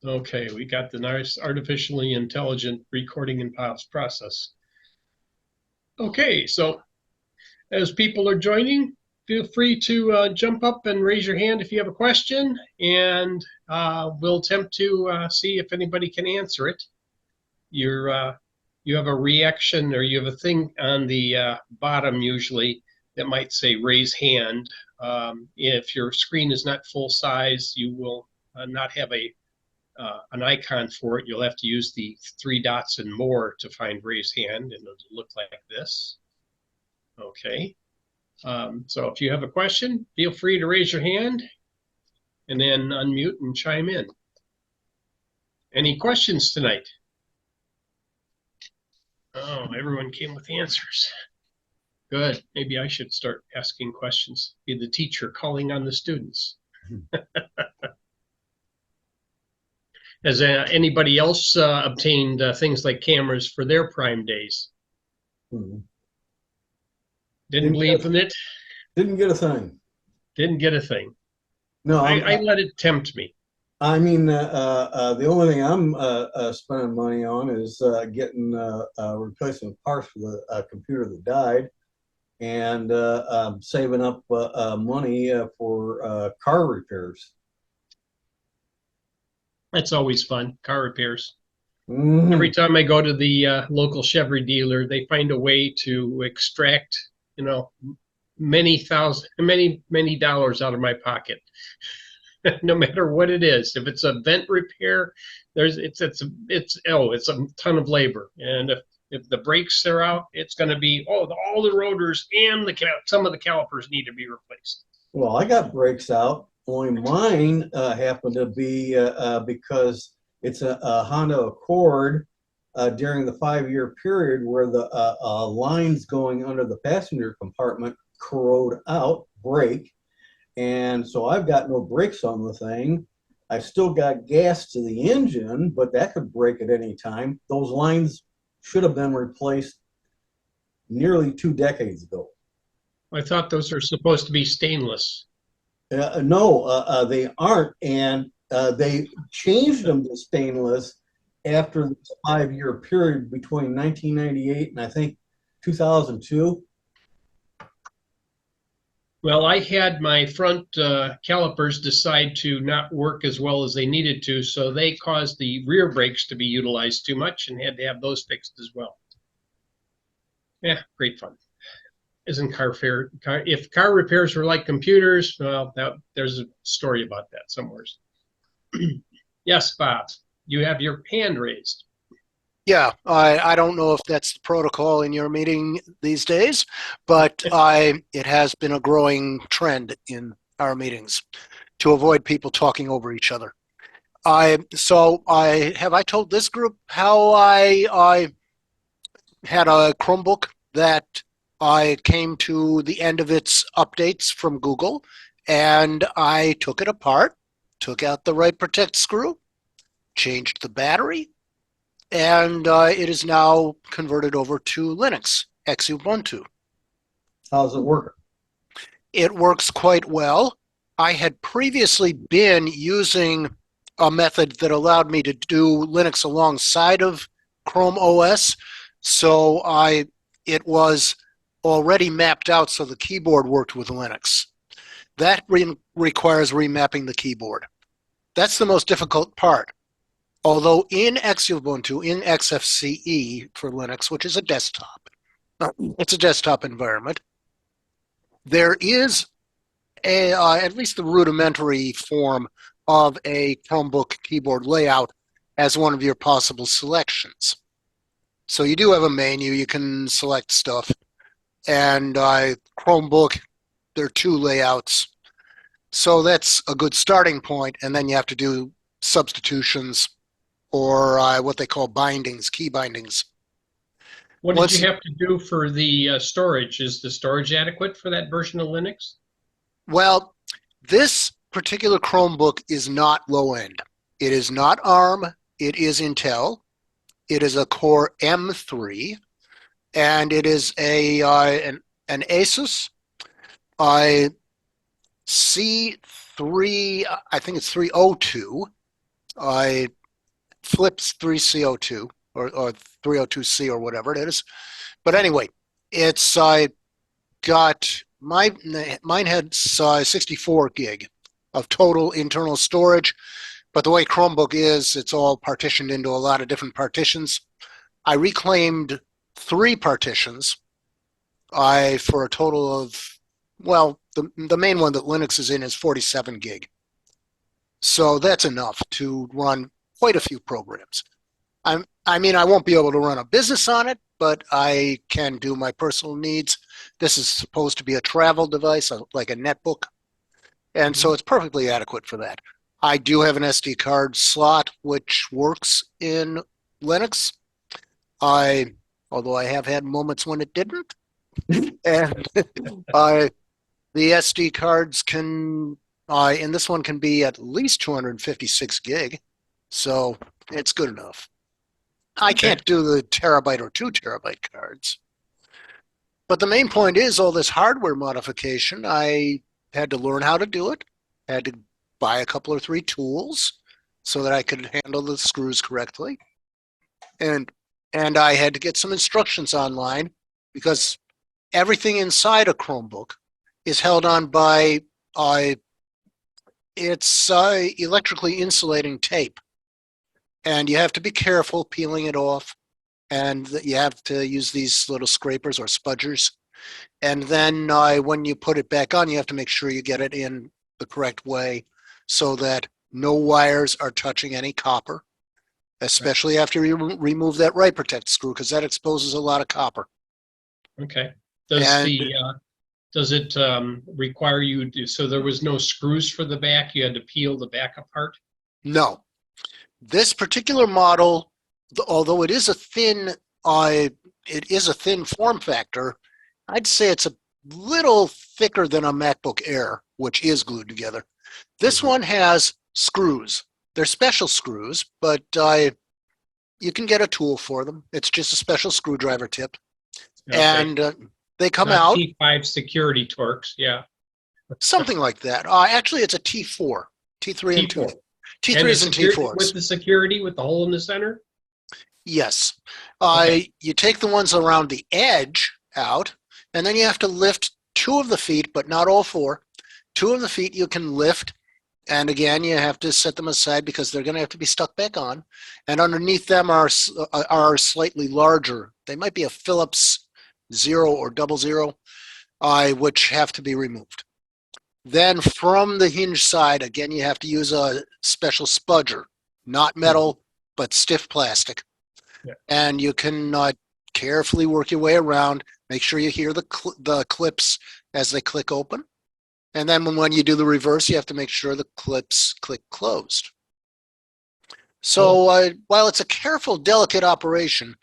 Okay, we got the nice artificially intelligent recording and process. Okay, so as people are joining, feel free to jump up and raise your hand if you have a question, and we'll attempt to see if anybody can answer it. You have a reaction, or you have a thing on the bottom usually that might say raise hand. If your screen is not full size, you will not have an icon for it. You'll have to use the three dots and more to find raise hand, and it'll look like this. Okay. So if you have a question, feel free to raise your hand and then unmute and chime in. Any questions tonight? Oh, everyone came with answers. Good. Maybe I should start asking questions. Be the teacher calling on the students. Has anybody else obtained things like cameras for their Prime days? Hmm. Didn't believe in it? Didn't get a thing. Didn't get a thing. No, I let it tempt me. I mean, the only thing I'm spending money on is getting replacement parts for the computer that died, and saving up money for car repairs. That's always fun, car repairs. Mhm. Every time I go to the local Chevy dealer, they find a way to extract, many dollars out of my pocket, no matter what it is. If it's a vent repair, it's a ton of labor, and if the brakes are out, it's going to be all the rotors and some of the calipers need to be replaced. Well, I got brakes out. Only mine happened to be because it's a Honda Accord during the 5-year period where the lines going under the passenger compartment corrode out, break. And so I've got no brakes on the thing. I've still got gas to the engine, but that could break at any time. Those lines should have been replaced nearly 2 decades ago. I thought those are supposed to be stainless. No, they aren't. And they changed them to stainless after this 5-year period between 1998 and I think 2002. Well, I had my front calipers decide to not work as well as they needed to, so they caused the rear brakes to be utilized too much and had to have those fixed as well. Yeah, great fun. Isn't if car repairs were like computers, well, there's a story about that somewhere. Yes, Bob, you have your hand raised. Yeah, I don't know if that's the protocol in your meeting these days, but it has been a growing trend in our meetings to avoid people talking over each other. Have I told this group how I had a Chromebook that I came to the end of its updates from Google, and I took it apart, took out the Write Protect screw, changed the battery, and it is now converted over to Linux, Xubuntu. How's it working? It works quite well. I had previously been using a method that allowed me to do Linux alongside of Chrome OS, so it was already mapped out so the keyboard worked with Linux. That requires remapping the keyboard. That's the most difficult part. Although in Xubuntu, in XFCE for Linux, which is a desktop, it's a desktop environment, there is at least the rudimentary form of a Chromebook keyboard layout as one of your possible selections. So you do have a menu, you can select stuff, and Chromebook, there are 2 layouts. So that's a good starting point, and then you have to do substitutions or what they call bindings, key bindings. What did you have to do for the storage? Is the storage adequate for that version of Linux? Well, this particular Chromebook is not low end. It is not ARM. It is Intel. It is a Core M3, and it is an Asus C3, I think it's 302, I flips 3CO2 or 302C or whatever it is. But anyway, it's I got mine had 64 gig of total internal storage. But the way Chromebook is, it's all partitioned into a lot of different partitions. I reclaimed 3 partitions for a total of, well, the main one that Linux is in is 47 gig. So that's enough to run quite a few programs. I mean, I won't be able to run a business on it, but I can do my personal needs. This is supposed to be a travel device, like a netbook. And so it's perfectly adequate for that. I do have an SD card slot, which works in Linux. Although I have had moments when it didn't. And the SD cards can, and this one can be at least 256 gig. So it's good enough. I can't do the terabyte or 2 terabyte cards. But the main point is all this hardware modification, I had to learn how to do it. I had to buy a couple or 3 tools so that I could handle the screws correctly. And I had to get some instructions online because everything inside a Chromebook is held on by it's electrically insulating tape. And you have to be careful peeling it off. And you have to use these little scrapers or spudgers. And then when you put it back on, you have to make sure you get it in the correct way so that no wires are touching any copper, especially after you remove that write protect screw, because that exposes a lot of copper. Okay. Does it require you to, so there was no screws for the back? You had to peel the back apart? No. This particular model, although it is a thin form factor, I'd say it's a little thicker than a MacBook Air, which is glued together. This one has screws. They're special screws, but you can get a tool for them. It's just a special screwdriver tip. Okay. And they come out. T5 security Torx, yeah. Something like that. Actually, it's a T4. T3 and 2. T3s and T4s. With the security, with the hole in the center? Yes. You take the ones around the edge out, and then you have to lift 2 of the feet, but not all 4. 2 of the feet you can lift, and again, you have to set them aside because they're going to have to be stuck back on. And underneath them are slightly larger. They might be a Phillips 0 or 00, which have to be removed. Then from the hinge side, again, you have to use a special spudger, not metal, but stiff plastic. Yeah. And you can carefully work your way around, make sure you hear the clips as they click open. And then when you do the reverse, you have to make sure the clips click closed. So while it's a careful, delicate operation,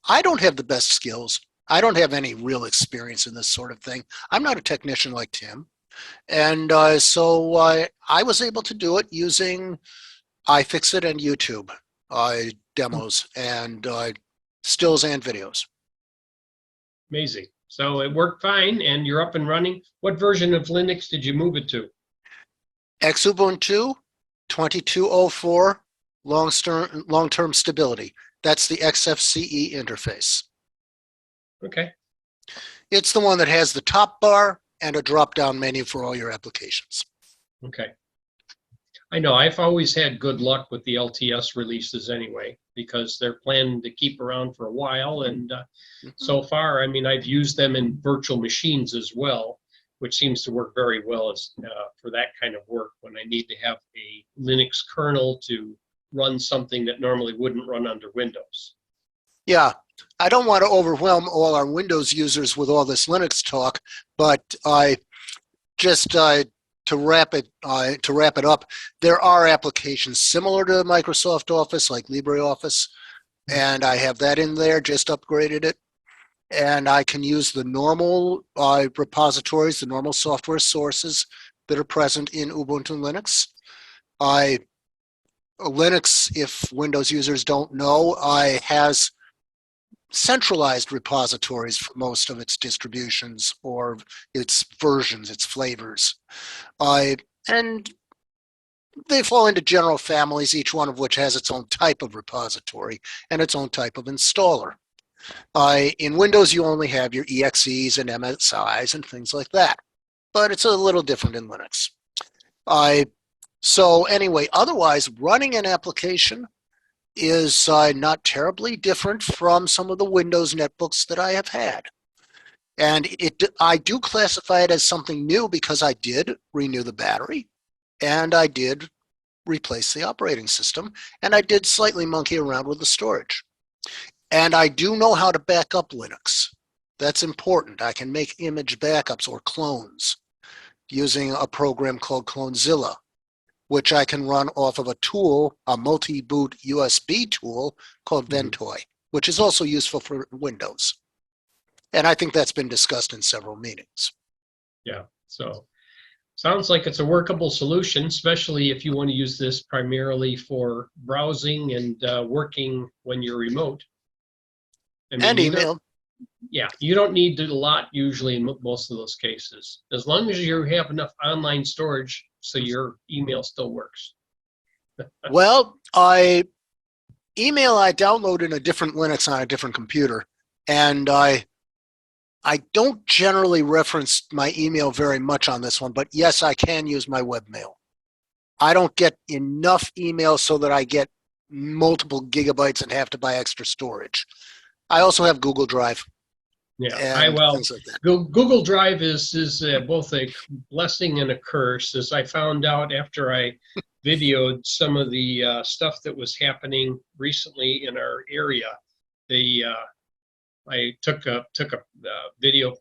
I don't have the best skills. I don't have any real experience in this sort of thing. I'm not a technician like Tim. And so I was able to do it using iFixit and YouTube demos and stills and videos. Amazing. So it worked fine and you're up and running. What version of Linux did you move it to? Xubuntu 2204 long-term stability. That's the XFCE interface. Okay. It's the one that has the top bar and a drop-down menu for all your applications. Okay. I know I've always had good luck with the LTS releases anyway, because they're planning to keep around for a while. And so far, I mean, I've used them in virtual machines as well, which seems to work very well for that kind of work when I need to have a Linux kernel to run something that normally wouldn't run under Windows. Yeah, I don't want to overwhelm all our Windows users with all this Linux talk, but to wrap it up, there are applications similar to Microsoft Office, like LibreOffice, and I have that in there, just upgraded it. And I can use the normal repositories, the normal software sources that are present in Ubuntu Linux. Linux, if Windows users don't know, has centralized repositories for most of its distributions or its versions, its flavors. And they fall into general families, each one of which has its own type of repository and its own type of installer. In Windows, you only have your EXEs and MSIs and things like that, but it's a little different in Linux. So anyway, otherwise, running an application is not terribly different from some of the Windows netbooks that I have had. And I do classify it as something new because I did renew the battery, and I did replace the operating system, and I did slightly monkey around with the storage. And I do know how to back up Linux. That's important. I can make image backups or clones using a program called Clonezilla, which I can run off of a tool, a multi-boot USB tool called Ventoy, which is also useful for Windows. And I think that's been discussed in several meetings. Yeah, so sounds like it's a workable solution, especially if you want to use this primarily for browsing and working when you're remote. I mean, And email. Yeah, you don't need a lot usually in most of those cases, as long as you have enough online storage so your email still works. Well, email I download in a different Linux on a different computer, and I don't generally reference my email very much on this one, but yes, I can use my webmail. I don't get enough email so that I get multiple gigabytes and have to buy extra storage. I also have Google Drive. Yeah, And things like that. Google Drive is both a blessing and a curse, as I found out after I videoed some of the stuff that was happening recently in our area. I took a video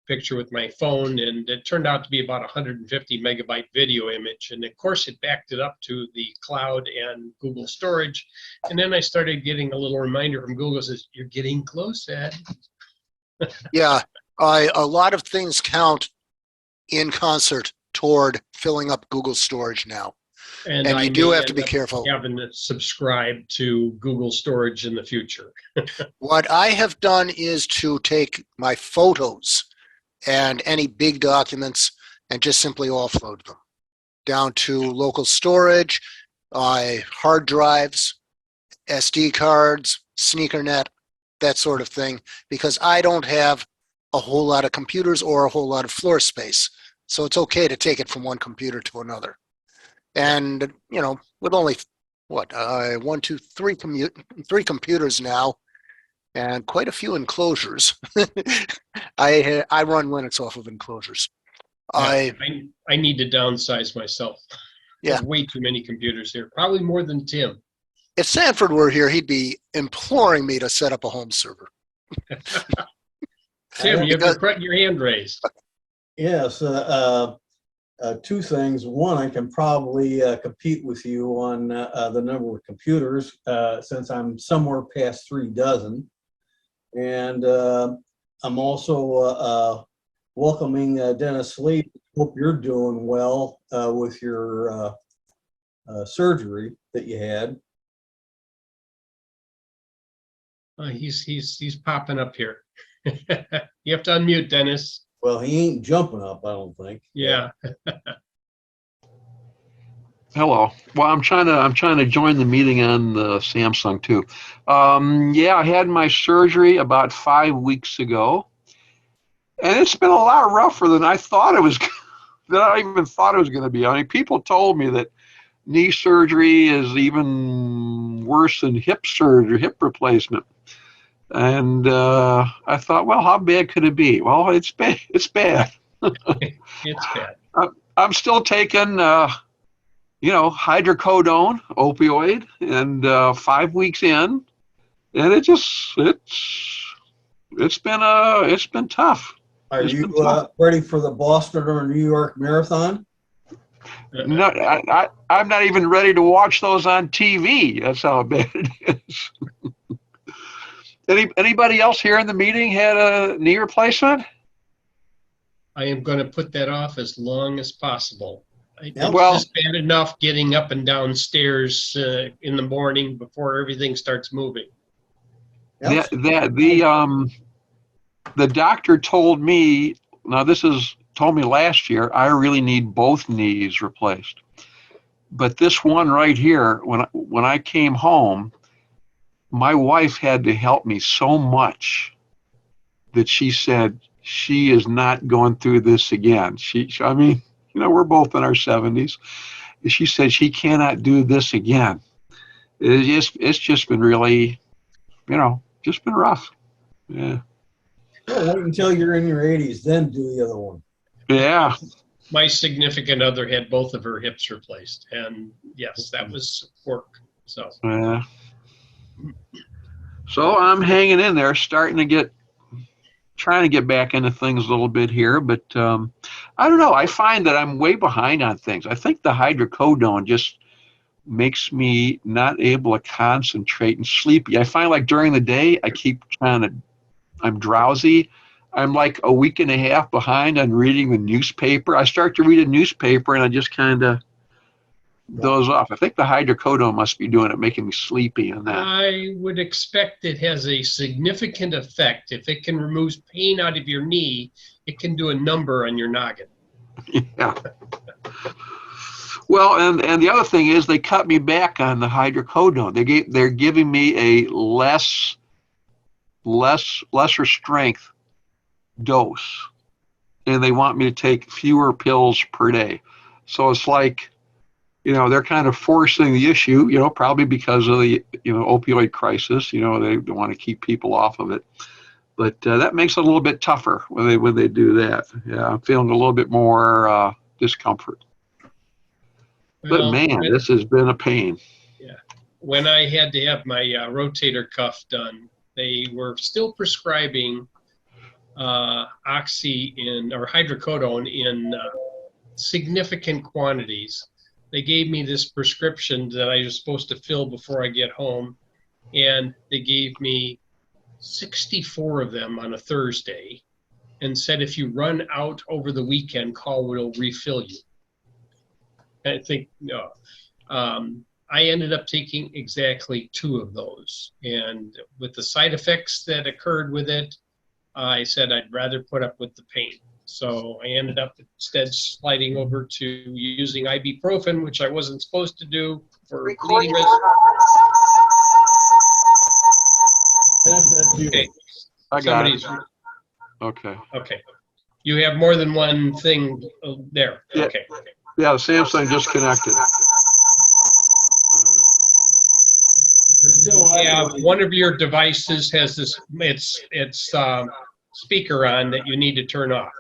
picture with my phone, and it turned out to be about 150 megabyte video image. And of course, it backed it up to the cloud and Google storage. And then I started getting a little reminder from Google says, "You're getting close, Ed." Yeah, a lot of things count in concert toward filling up Google storage now. And I you do may have to end be up careful. having to subscribe to Google storage in the future. What I have done is to take my photos and any big documents and just simply offload them down to local storage, hard drives, SD cards, SneakerNet, that sort of thing, because I don't have a whole lot of computers or a whole lot of floor space. So it's okay to take it from one computer to another. And, with only, three computers now and quite a few enclosures, I run Linux off of enclosures. Yeah, I need to downsize myself. Yeah. There's way too many computers here, probably more than Tim. If Sanford were here, he'd be imploring me to set up a home server. Tim, you have your hand raised. Yes, two things. One, I can probably compete with you on the number of computers since I'm somewhere past 3 dozen. And I'm also welcoming Dennis Lee. Hope you're doing well with your surgery that you had. He's popping up here. You have to unmute, Dennis. Well, he ain't jumping up, I don't think. Yeah. Hello. Well, I'm trying to join the meeting on the Samsung too. Yeah, I had my surgery about 5 weeks ago, and it's been a lot rougher than I thought it was. Than I even thought it was going to be. I mean, people told me that knee surgery is even worse than hip surgery, hip replacement. And I thought, well, how bad could it be? Well, it's bad. It's bad. It's bad. I'm still taking, hydrocodone, opioid, and 5 weeks in, and it's been tough. Are you ready for the Boston or New York Marathon? No, I'm not even ready to watch those on TV. That's how bad it is. Anybody else here in the meeting had a knee replacement? I am going to put that off as long as possible. It's Well- just bad enough getting up and down stairs in the morning before everything starts moving. Yep. The doctor told me, told me last year, I really need both knees replaced. But this one right here, when I came home, my wife had to help me so much that she said she is not going through this again. I mean, we're both in our 70s. She said she cannot do this again. It's just been really, just been rough. Yeah. Well, wait until you're in your 80s, then do the other one. Yeah. My significant other had both of her hips replaced, and yes, that was work. So Yeah. So I'm hanging in there, trying to get back into things a little bit here, but I don't know. I find that I'm way behind on things. I think the hydrocodone just makes me not able to concentrate and sleepy. I find like during the day, I'm drowsy. I'm like a week and a half behind on reading the newspaper. I start to read a newspaper and I just kind of doze off. I think the hydrocodone must be doing it, making me sleepy and that. I would expect it has a significant effect. If it can remove pain out of your knee, it can do a number on your noggin. Yeah. Well, and the other thing is they cut me back on the hydrocodone. They're giving me a lesser strength dose, and they want me to take fewer pills per day. So it's like, they're kind of forcing the issue, probably because of the opioid crisis. They want to keep people off of it, but that makes it a little bit tougher when they do that. Yeah, I'm feeling a little bit more discomfort. But man, this has been a pain. Yeah. When I had to have my rotator cuff done, they were still prescribing oxy or hydrocodone in significant quantities. They gave me this prescription that I was supposed to fill before I get home, and they gave me 64 of them on a Thursday and said, if you run out over the weekend, we'll refill you. I think I ended up taking exactly 2 of those. And with the side effects that occurred with it, I said I'd rather put up with the pain. So I ended up instead sliding over to using ibuprofen, which I wasn't supposed to do for bleeding risk. Okay. I got it. Okay. Okay. You have more than one thing there. Yeah. Okay. Yeah, the Samsung just connected. Yeah, one of your devices has this, it's speaker on that you need to turn off.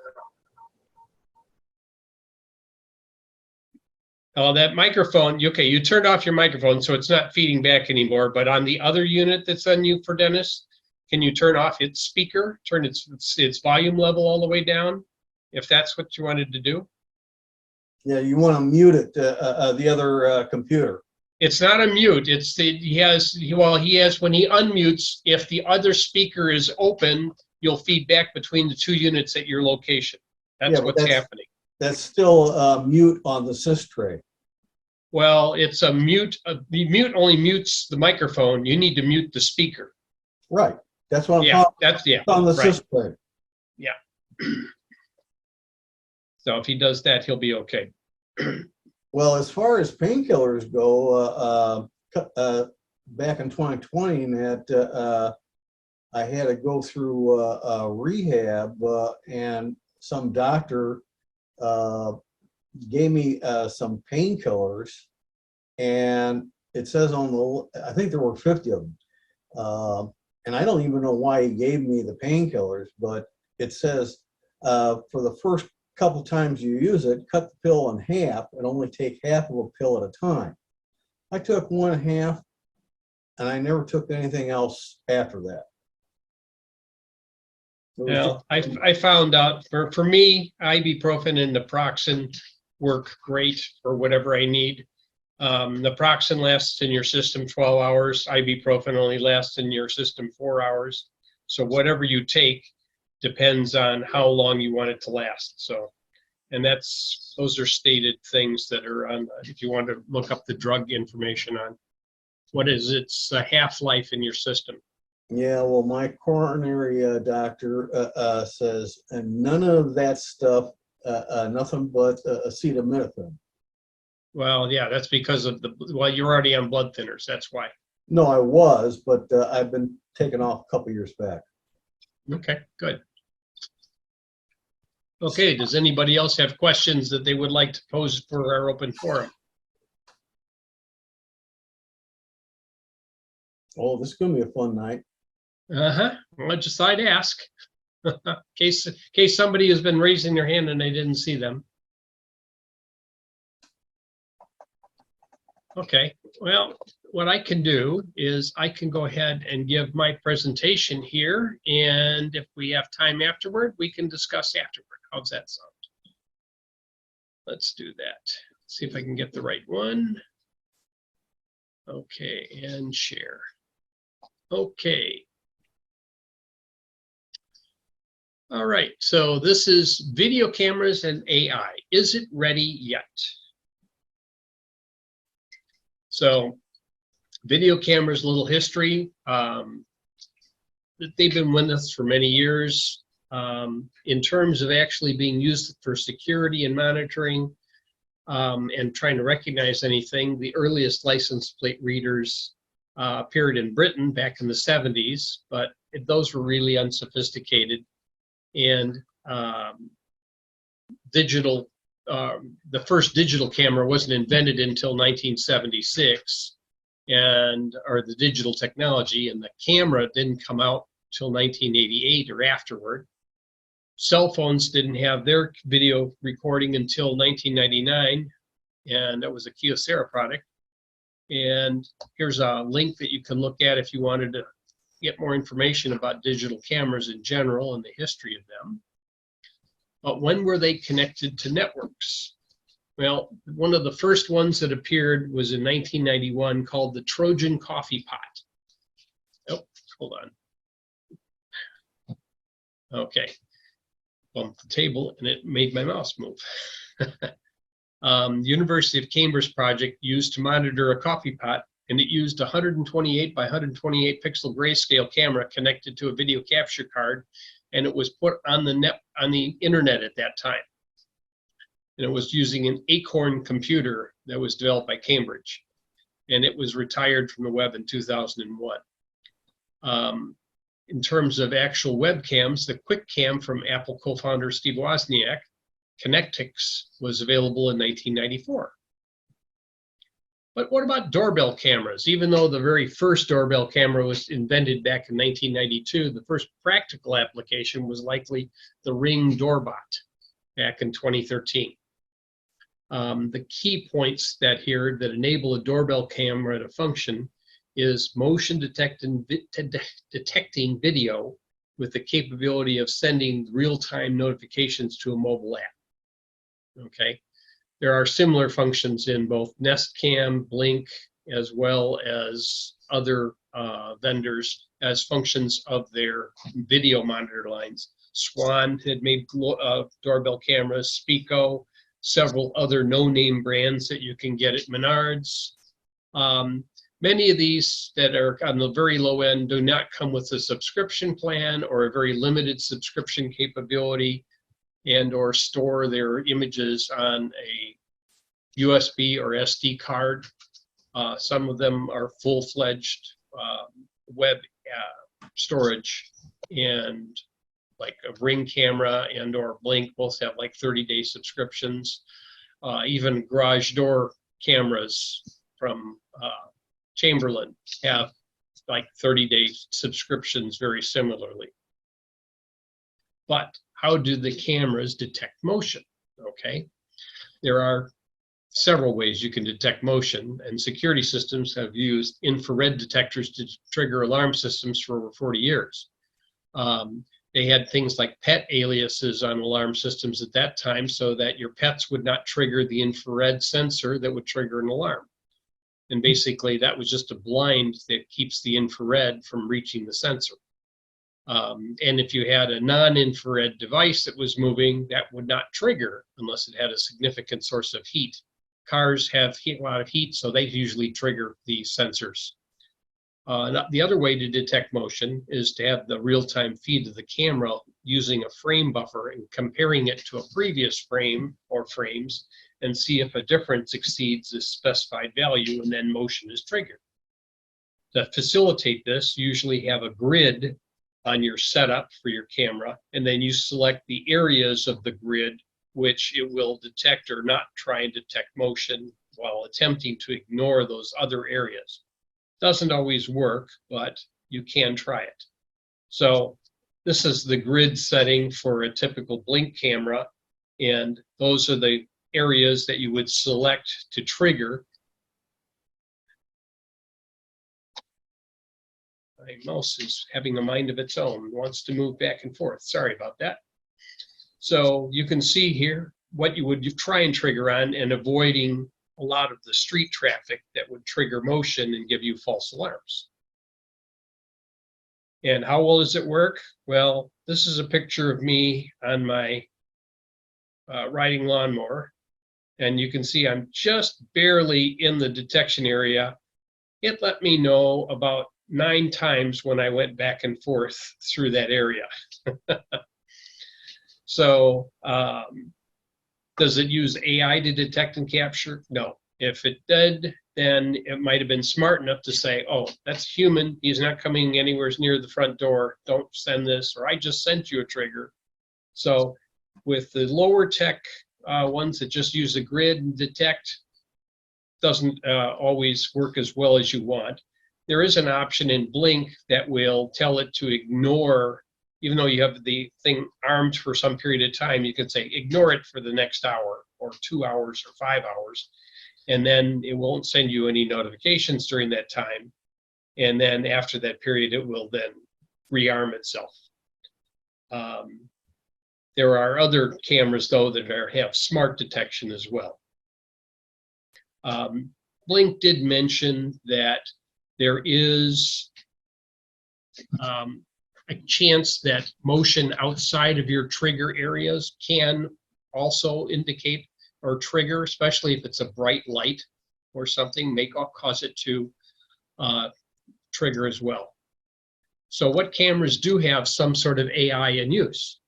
Oh, that microphone, okay, you turned off your microphone, so it's not feeding back anymore, but on the other unit that's on you for Dennis, can you turn off its speaker, turn its volume level all the way down, if that's what you wanted to do? Yeah, you want to mute it, the other computer. It's not a mute. He has when he unmutes, if the other speaker is open, you'll feed back between the 2 units at your location. That's what's happening. That's still mute on the sys tray. Well, it's a mute. The mute only mutes the microphone. You need to mute the speaker. Right. That's what I'm Yeah, talking that's about. On the sys tray. Yeah. So if he does that, he'll be okay. Well, as far as painkillers go, back in 2020, I had to go through rehab, and some doctor gave me some painkillers, and it says on the, I think there were 50 of them, and I don't even know why he gave me the painkillers, but it says for the first couple times you use it, cut the pill in half and only take half of a pill at a time. I took 1/2, and I never took anything else after that. Well, I found out for me, ibuprofen and naproxen work great for whatever I need. Naproxen lasts in your system 12 hours. Ibuprofen only lasts in your system 4 hours. So whatever you take depends on how long you want it to last. So, and those are stated things that are on, if you want to look up the drug information on what is its half-life in your system. Yeah, well, my coronary doctor says, and none of that stuff, nothing but acetaminophen. Well, yeah, that's because of well, you're already on blood thinners. That's why. No, I was, but I've been taken off a couple years back. Okay, good. Okay, does anybody else have questions that they would like to pose for our open forum? Oh, this is gonna be a fun night. Uh-huh. Well, just I'd ask. In case somebody has been raising their hand and they didn't see them. Okay, well, what I can do is I can go ahead and give my presentation here, and if we have time afterward, we can discuss afterward. How's that sound? Let's do that. See if I can get the right one. Okay, and share. Okay. All right, so this is video cameras and AI. Is it ready yet? So video cameras, a little history. They've been with us for many years. In terms of actually being used for security and monitoring and trying to recognize anything, the earliest license plate readers appeared in Britain back in the 70s, but those were really unsophisticated. And the first digital camera wasn't invented until 1976, or the digital technology, and the camera didn't come out till 1988 or afterward. Cell phones didn't have their video recording until 1999, and that was a Kyocera product. And here's a link that you can look at if you wanted to get more information about digital cameras in general and the history of them. But when were they connected to networks? Well, one of the first ones that appeared was in 1991 called the Trojan Coffee Pot. Oh, hold on. Okay, bumped the table and it made my mouse move. University of Cambridge project used to monitor a coffee pot, and it used a 128 by 128 pixel grayscale camera connected to a video capture card, and it was put on the internet at that time. And it was using an Acorn computer that was developed by Cambridge, and it was retired from the web in 2001. In terms of actual webcams, the QuickCam from Apple co-founder Steve Wozniak, Connectix, was available in 1994. But what about doorbell cameras? Even though the very first doorbell camera was invented back in 1992, the first practical application was likely the Ring Doorbot back in 2013. The key points that enable a doorbell camera to function is motion detecting video with the capability of sending real-time notifications to a mobile app. Okay. There are similar functions in both Nest Cam, Blink, as well as other vendors as functions of their video monitor lines. Swan had made doorbell cameras, Spico, several other no-name brands that you can get at Menards. Many of these that are on the very low end do not come with a subscription plan or a very limited subscription capability, and or store their images on a USB or SD card. Some of them are full-fledged web storage, and like a Ring camera and or Blink both have like 30-day subscriptions. Even garage door cameras from Chamberlain have like 30-day subscriptions very similarly. But how do the cameras detect motion? Okay, there are several ways you can detect motion, and security systems have used infrared detectors to trigger alarm systems for over 40 years. They had things like pet aliases on alarm systems at that time so that your pets would not trigger the infrared sensor that would trigger an alarm. And basically that was just a blind that keeps the infrared from reaching the sensor. And if you had a non-infrared device that was moving, that would not trigger unless it had a significant source of heat. Cars have a lot of heat, so they usually trigger the sensors. The other way to detect motion is to have the real-time feed of the camera using a frame buffer and comparing it to a previous frame or frames and see if a difference exceeds the specified value, and then motion is triggered. To facilitate this, you usually have a grid on your setup for your camera, and then you select the areas of the grid which it will detect or not try and detect motion while attempting to ignore those other areas. Doesn't always work, but you can try it. So this is the grid setting for a typical Blink camera, and those are the areas that you would select to trigger. My mouse is having a mind of its own, wants to move back and forth. Sorry about that. So you can see here what you would try and trigger on, and avoiding a lot of the street traffic that would trigger motion and give you false alarms. And how well does it work? Well, this is a picture of me on my riding lawnmower, and you can see I'm just barely in the detection area. It let me know about 9 times when I went back and forth through that area. So does it use AI to detect and capture? No. If it did, then it might have been smart enough to say, oh, that's human. He's not coming anywhere near the front door. Don't send this, or I just sent you a trigger. So with the lower tech ones that just use a grid and detect, doesn't always work as well as you want. There is an option in Blink that will tell it to ignore, even though you have the thing armed for some period of time, you can say, ignore it for the next hour or 2 hours or 5 hours. And then it won't send you any notifications during that time. And then after that period, it will then rearm itself. There are other cameras, though, that have smart detection as well. Blink did mention that there is a chance that motion outside of your trigger areas can also indicate or trigger, especially if it's a bright light or something, cause it to trigger as well. So what cameras do have some sort of AI in use?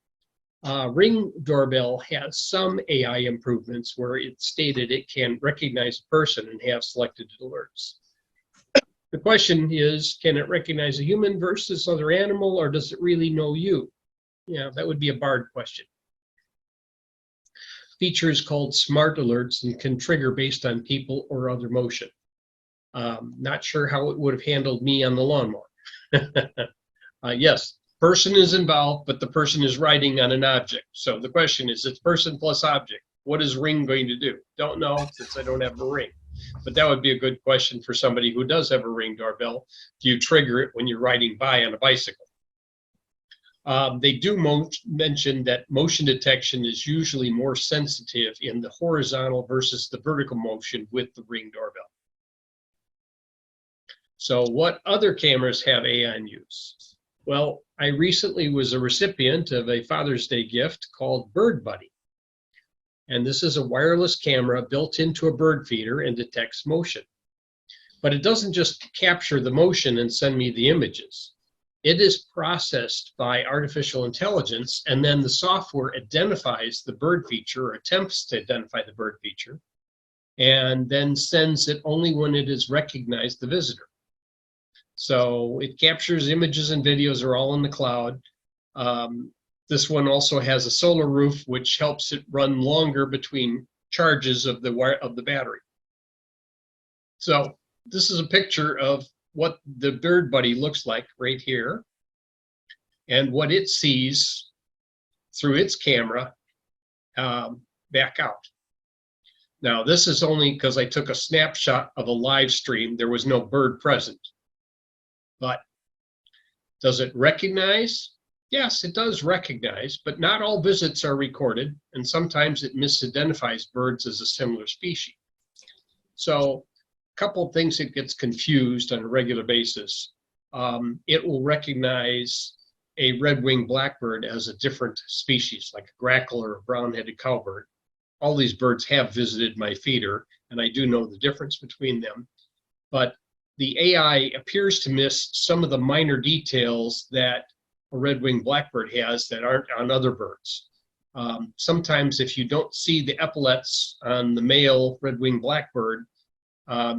Ring doorbell has some AI improvements where it stated it can recognize a person and have selected alerts. The question is, can it recognize a human versus other animal, or does it really know you? Yeah, that would be a Bard question. Features called smart alerts and can trigger based on people or other motion. Not sure how it would have handled me on the lawnmower. Yes, person is involved, but the person is riding on an object. So the question is, it's person plus object. What is Ring going to do? Don't know, since I don't have a Ring. But that would be a good question for somebody who does have a Ring doorbell. Do you trigger it when you're riding by on a bicycle? They do mention that motion detection is usually more sensitive in the horizontal versus the vertical motion with the Ring doorbell. So what other cameras have AI in use? Well, I recently was a recipient of a Father's Day gift called Bird Buddy. And this is a wireless camera built into a bird feeder and detects motion. But it doesn't just capture the motion and send me the images. It is processed by artificial intelligence, and then the software identifies the bird feature, or attempts to identify the bird feature, and then sends it only when it has recognized the visitor. So it captures images and videos are all in the cloud. This one also has a solar roof, which helps it run longer between charges of the battery. So this is a picture of what the Bird Buddy looks like right here, and what it sees through its camera back out. Now, this is only because I took a snapshot of a live stream. There was no bird present. But does it recognize? Yes, it does recognize, but not all visits are recorded, and sometimes it misidentifies birds as a similar species. So a couple of things it gets confused on a regular basis. It will recognize a red-winged blackbird as a different species, like a grackle or a brown-headed cowbird. All these birds have visited my feeder, and I do know the difference between them. But the AI appears to miss some of the minor details that a red-winged blackbird has that aren't on other birds. Sometimes if you don't see the epaulets on the male red-winged blackbird,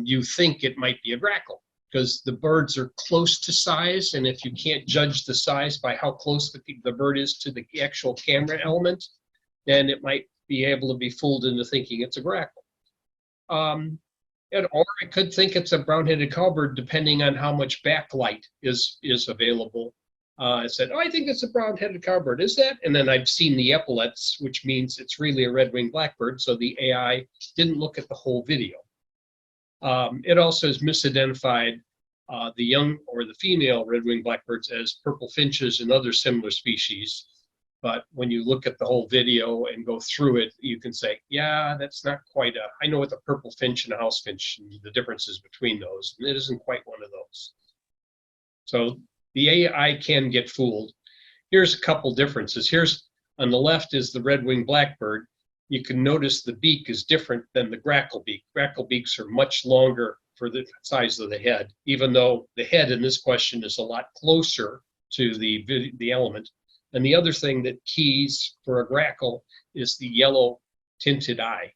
you think it might be a grackle because the birds are close to size, and if you can't judge the size by how close the bird is to the actual camera element, then it might be able to be fooled into thinking it's a grackle. Or I could think it's a brown-headed cowbird, depending on how much backlight is available. I said, oh, I think it's a brown-headed cowbird. Is that? And then I've seen the epaulets, which means it's really a red-winged blackbird. So the AI didn't look at the whole video. It also has misidentified the young or the female red-winged blackbirds as purple finches and other similar species. But when you look at the whole video and go through it, you can say, yeah, that's not quite I know what the purple finch and a house finch, and the differences between those, and it isn't quite one of those. So the AI can get fooled. Here's a couple differences. Here's on the left is the red-winged blackbird. You can notice the beak is different than the grackle beak. Grackle beaks are much longer for the size of the head, even though the head in this question is a lot closer to the element. And the other thing that keys for a grackle is the yellow tinted eye.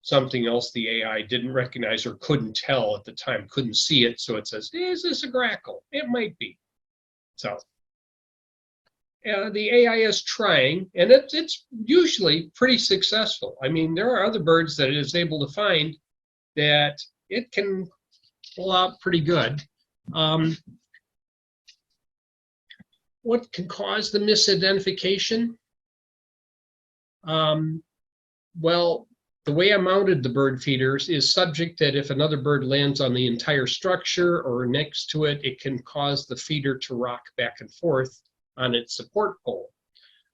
Something else the AI didn't recognize or couldn't tell at the time, couldn't see it. So it says, is this a grackle? It might be. So the AI is trying, and it's usually pretty successful. I mean, there are other birds that it is able to find that it can pull out pretty good. What can cause the misidentification? Well, the way I mounted the bird feeders is subject that if another bird lands on the entire structure or next to it, it can cause the feeder to rock back and forth on its support pole.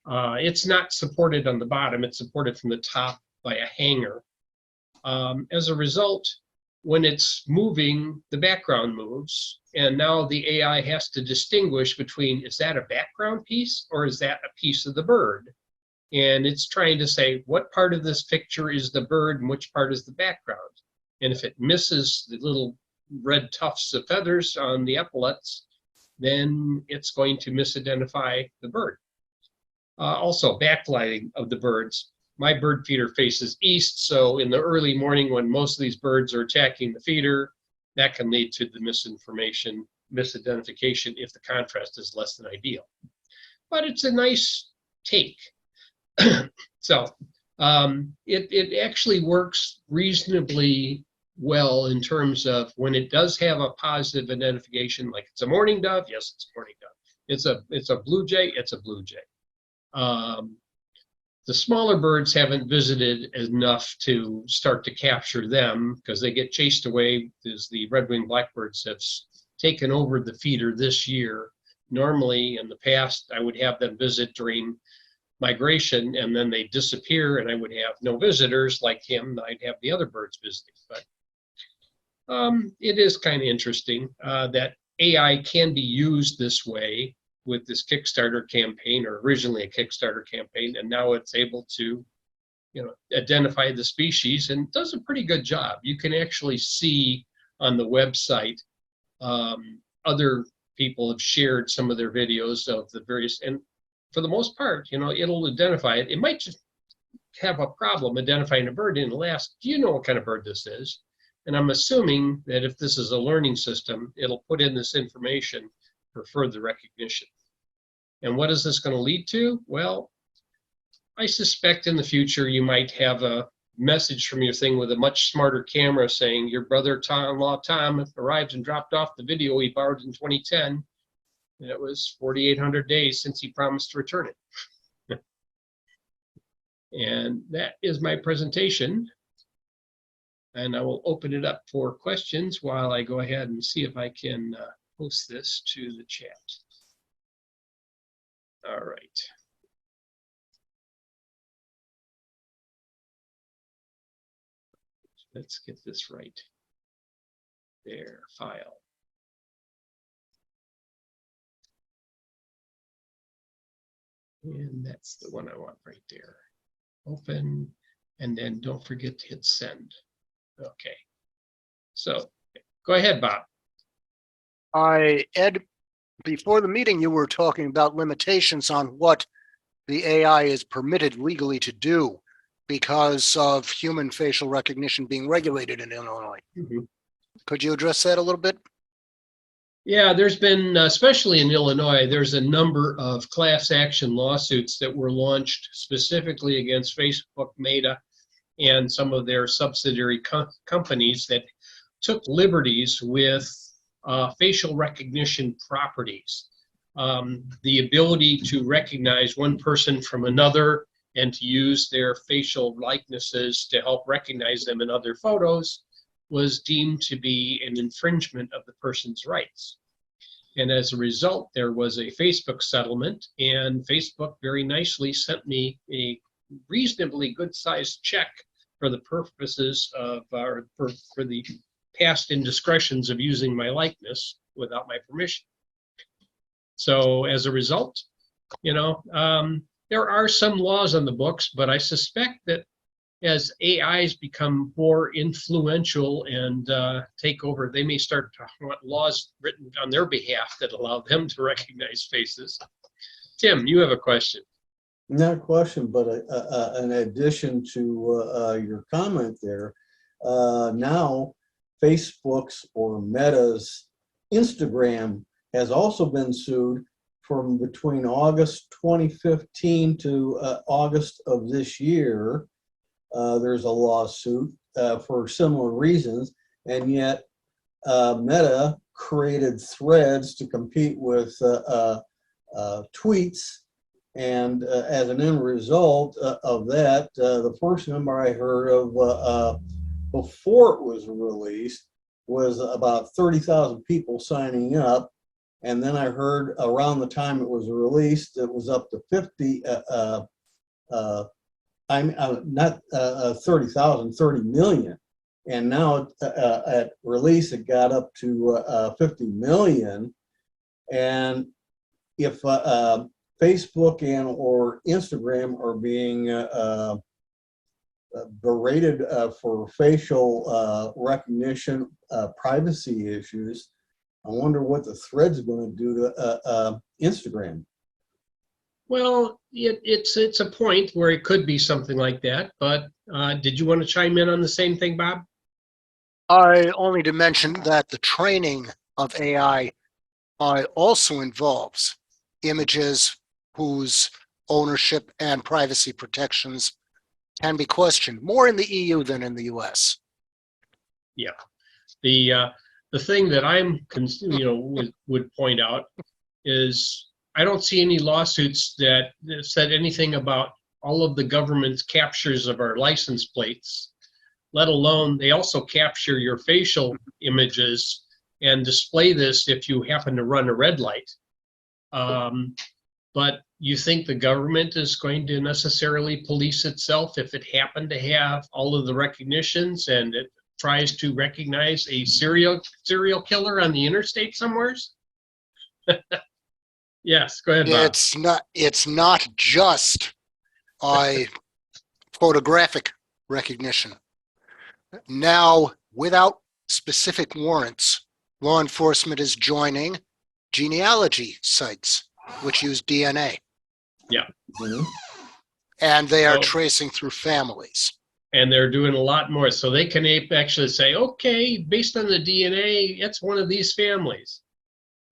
It's not supported on the bottom, it's supported from the top by a hanger. As a result, when it's moving, the background moves, and now the AI has to distinguish between, is that a background piece or is that a piece of the bird? And it's trying to say, what part of this picture is the bird and which part is the background? And if it misses the little red tufts of feathers on the epaulets, then it's going to misidentify the bird. Also, backlighting of the birds. My bird feeder faces east, so in the early morning when most of these birds are attacking the feeder, that can lead to the misidentification if the contrast is less than ideal. But it's a nice take. So it actually works reasonably well in terms of when it does have a positive identification, like it's a mourning dove, yes, it's a mourning dove. It's a blue jay, it's a blue jay. The smaller birds haven't visited enough to start to capture them because they get chased away as the red-winged blackbirds have taken over the feeder this year. Normally, in the past, I would have them visit during migration and then they disappear and I would have no visitors like him. I'd have the other birds visiting. But it is kind of interesting that AI can be used this way with this Kickstarter campaign, or originally a Kickstarter campaign, and now it's able to, identify the species and does a pretty good job. You can actually see on the website, other people have shared some of their videos of the various, and for the most part, it'll identify it. It might just have a problem identifying a bird and it'll ask, do you know what kind of bird this is? And I'm assuming that if this is a learning system, it'll put in this information for further recognition. And what is this going to lead to? Well, I suspect in the future you might have a message from your thing with a much smarter camera saying your brother-in-law Tom arrived and dropped off the video he borrowed in 2010. And it was 4,800 days since he promised to return it. And that is my presentation. And I will open it up for questions while I go ahead and see if I can post this to the chat. All right. Let's get this right. There, file. And that's the one I want right there. Open, and then don't forget to hit send. Okay. So go ahead, Bob. Ed, before the meeting, you were talking about limitations on what the AI is permitted legally to do because of human facial recognition being regulated in Illinois. Mhm. Could you address that a little bit? Yeah, there's been, especially in Illinois, there's a number of class action lawsuits that were launched specifically against Facebook, Meta, and some of their subsidiary companies that took liberties with facial recognition properties. The ability to recognize one person from another and to use their facial likenesses to help recognize them in other photos was deemed to be an infringement of the person's rights. And as a result, there was a Facebook settlement, and Facebook very nicely sent me a reasonably good sized check for the purposes of, for the past indiscretions of using my likeness without my permission. So as a result, there are some laws on the books, but I suspect that as AIs become more influential and take over, they may start to want laws written on their behalf that allow them to recognize faces. Tim, you have a question. Not a question, but an addition to your comment there. Now, Facebook's or Meta's Instagram has also been sued from between August 2015 to August of this year. There's a lawsuit for similar reasons, and yet Meta created Threads to compete with tweets, and as an end result of that, the first number I heard of before it was released was about 30,000 people signing up, and then I heard around the time it was released, it was up to 50. I'm not 30,000, 30 million. And now at release, it got up to 50 million. And if Facebook and or Instagram are being berated for facial recognition privacy issues, I wonder what the Thread's going to do to Instagram. Well, it's a point where it could be something like that, but did you want to chime in on the same thing, Bob? I only to mention that the training of AI also involves images whose ownership and privacy protections can be questioned more in the EU than in the US. Yeah, the thing that I'm would point out is I don't see any lawsuits that said anything about all of the government's captures of our license plates, let alone they also capture your facial images and display this if you happen to run a red light. But you think the government is going to necessarily police itself if it happened to have all of the recognitions and it tries to recognize a serial killer on the interstate somewheres? Yes, go ahead, Bob. It's not just photographic recognition. Now, without specific warrants, law enforcement is joining genealogy sites, which use DNA. Yeah. Mm-hmm. And they are tracing through families. And they're doing a lot more. So they can actually say, okay, based on the DNA, it's one of these families.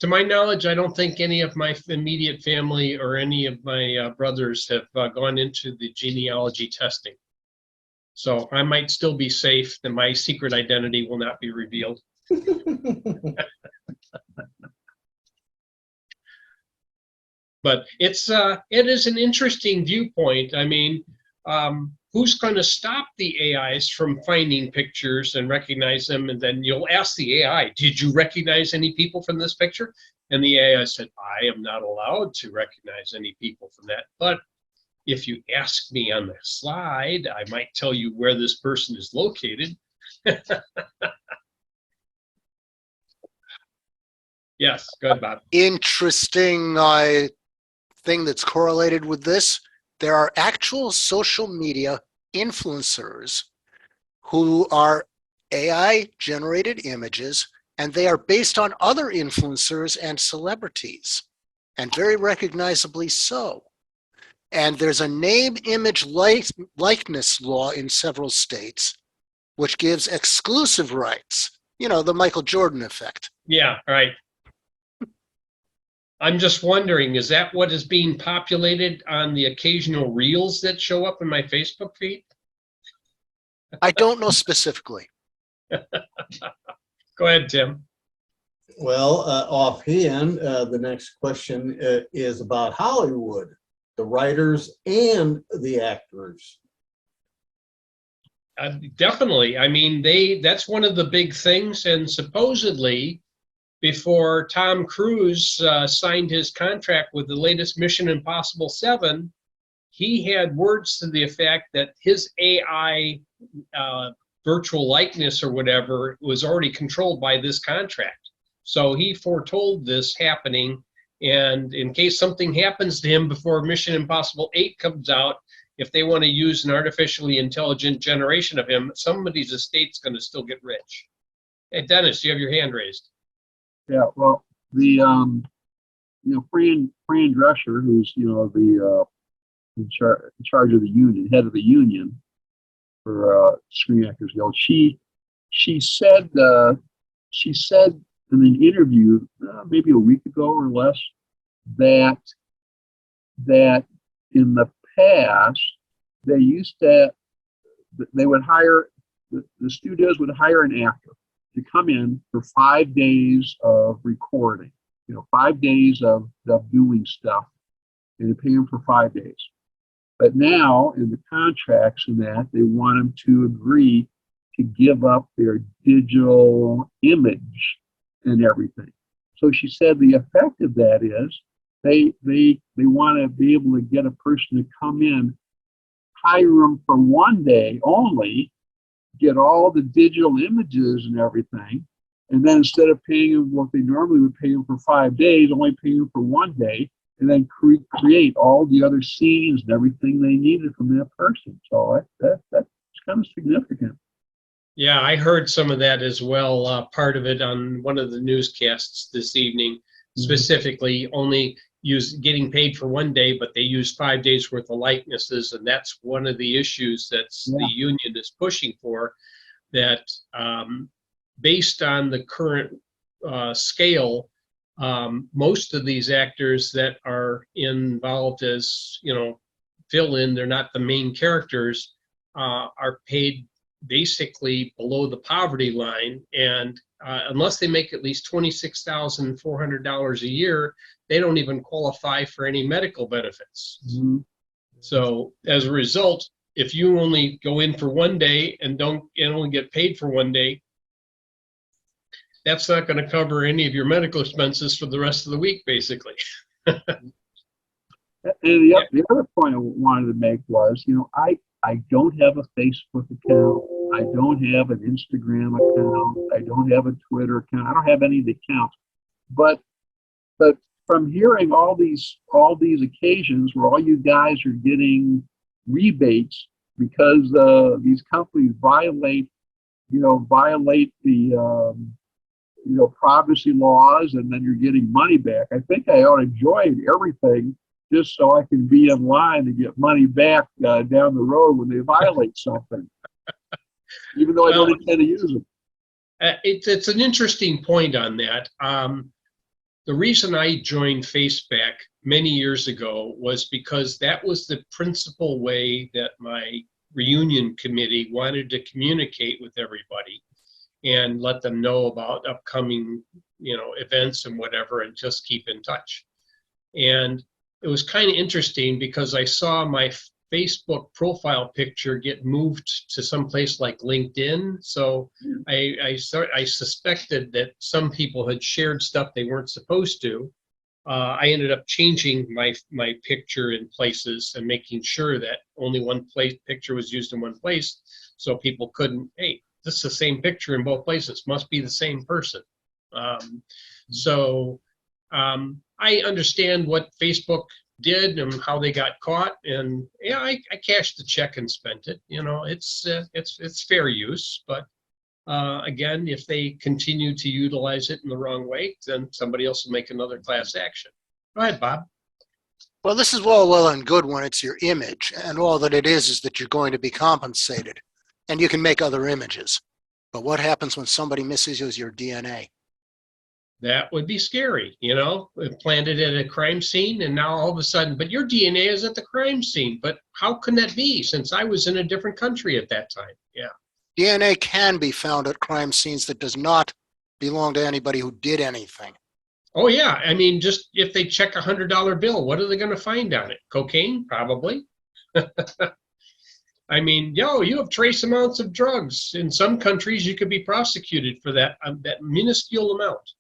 To my knowledge, I don't think any of my immediate family or any of my brothers have gone into the genealogy testing. So I might still be safe, and my secret identity will not be revealed. But it is an interesting viewpoint. I mean, who's going to stop the AIs from finding pictures and recognize them? And then you'll ask the AI, did you recognize any people from this picture? And the AI said, I am not allowed to recognize any people from that. But if you ask me on the slide, I might tell you where this person is located. Yes, go ahead, Bob. Interesting thing that's correlated with this. There are actual social media influencers who are AI-generated images, and they are based on other influencers and celebrities, and very recognizably so. And there's a name, image, likeness law in several states, which gives exclusive rights. You know, the Michael Jordan effect. Yeah, right. I'm just wondering, is that what is being populated on the occasional reels that show up in my Facebook feed? I don't know specifically. Go ahead, Tim. Well, offhand, the next question is about Hollywood, the writers and the actors. Definitely. I mean, that's one of the big things. And supposedly, before Tom Cruise signed his contract with the latest Mission Impossible 7, he had words to the effect that his AI virtual likeness or whatever was already controlled by this contract. So he foretold this happening. And in case something happens to him before Mission Impossible 8 comes out, if they want to use an artificially intelligent generation of him, somebody's estate's going to still get rich. Hey, Dennis, you have your hand raised. Yeah, well, the Fran Drescher, who's the in charge of the union, head of the union for Screen Actors Guild, she said in an interview maybe a week ago or less that in the past they would hire the studios would hire an actor to come in for 5 days of recording, 5 days of doing stuff, and pay them for 5 days. But now in the contracts and that, they want them to agree to give up their digital image and everything. So she said the effect of that is they want to be able to get a person to come in, hire them for 1 day only, get all the digital images and everything, and then instead of paying them what they normally would pay them for 5 days, only pay them for 1 day, and then create all the other scenes and everything they needed from that person. So that's kind of significant. Yeah, I heard some of that as well. Part of it on one of the newscasts this evening, specifically only getting paid for 1 day, but they use 5 days worth of likenesses, and that's one of the issues that's the union is pushing for. That based on the current scale, most of these actors that are involved as fill-in, they're not the main characters, are paid basically below the poverty line, and unless they make at least $26,400 a year, they don't even qualify for any medical benefits. Mm-hmm. So as a result, if you only go in for 1 day and only get paid for 1 day, that's not going to cover any of your medical expenses for the rest of the week, basically. And the other point I wanted to make was, I don't have a Facebook account. I don't have an Instagram account. I don't have a Twitter account. I don't have any of the accounts. But from hearing all these occasions where all you guys are getting rebates because these companies violate the privacy laws, and then you're getting money back. I think I ought to join everything just so I can be in line to get money back down the road when they violate something, even though I don't intend to use them. It's an interesting point on that. The reason I joined FaceBack many years ago was because that was the principal way that my reunion committee wanted to communicate with everybody and let them know about upcoming, events and whatever, and just keep in touch. And it was kind of interesting because I saw my Facebook profile picture get moved to some place like LinkedIn. So I suspected that some people had shared stuff they weren't supposed to. I ended up changing my picture in places and making sure that only one picture was used in one place, so people couldn't, hey, this is the same picture in both places, must be the same person. So I understand what Facebook did and how they got caught, and I cashed the check and spent it. It's fair use, but again, if they continue to utilize it in the wrong way, then somebody else will make another class action. Go ahead, Bob. Well, this is all well and good when it's your image, and all that it is that you're going to be compensated, and you can make other images. But what happens when somebody misuses your DNA? That would be scary, planted at a crime scene, and now all of a sudden, but your DNA is at the crime scene. But how can that be since I was in a different country at that time? Yeah. DNA can be found at crime scenes that does not belong to anybody who did anything. Oh, yeah. I mean, just if they check $100 bill, what are they going to find on it? Cocaine? Probably. I mean, you have trace amounts of drugs. In some countries, you could be prosecuted for that minuscule amount.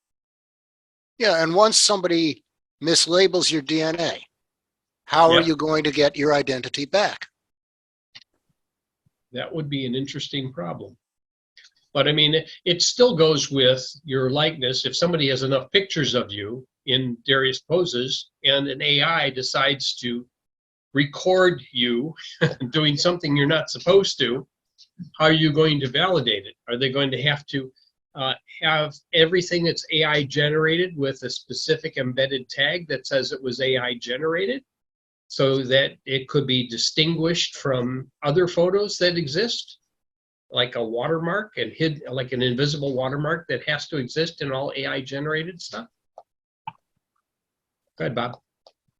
Yeah, and once somebody mislabels your DNA, how are Yeah. you going to get your identity back? That would be an interesting problem. But I mean, it still goes with your likeness. If somebody has enough pictures of you in various poses and an AI decides to record you doing something you're not supposed to, how are you going to validate it? Are they going to have to have everything that's AI generated with a specific embedded tag that says it was AI generated so that it could be distinguished from other photos that exist? Like a watermark and like an invisible watermark that has to exist in all AI generated stuff? Go ahead, Bob.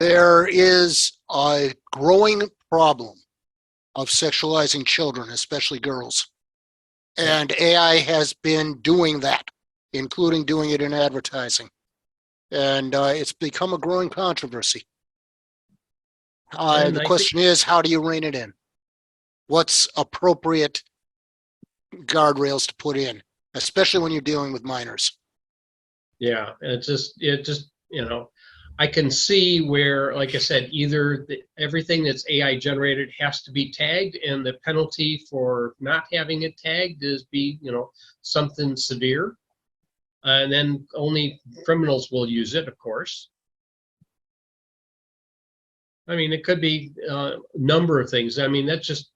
There is a growing problem of sexualizing children, especially girls. And AI has been doing that, including doing it in advertising. And it's become a growing controversy. And The I question is, how do you rein it in? What's appropriate guardrails to put in, especially when you're dealing with minors? Yeah, it just I can see where, like I said, either everything that's AI generated has to be tagged, and the penalty for not having it tagged is something severe, and then only criminals will use it, of course. I mean, it could be a number of things. I mean, that's just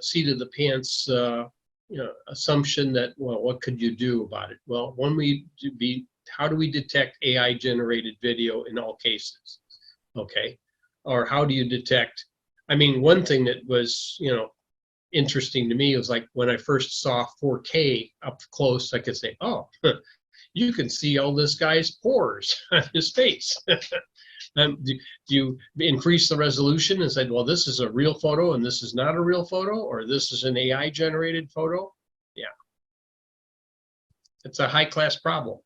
seat of the pants assumption that, well, what could you do about it? Well, how do we detect AI generated video in all cases? Okay. Or how do you detect, I mean, one thing that was, interesting to me was like when I first saw 4K up close, I could say, oh, you can see all this guy's pores on his face. Do you increase the resolution and said, well, this is a real photo and this is not a real photo, or this is an AI generated photo? Yeah. It's a high class problem.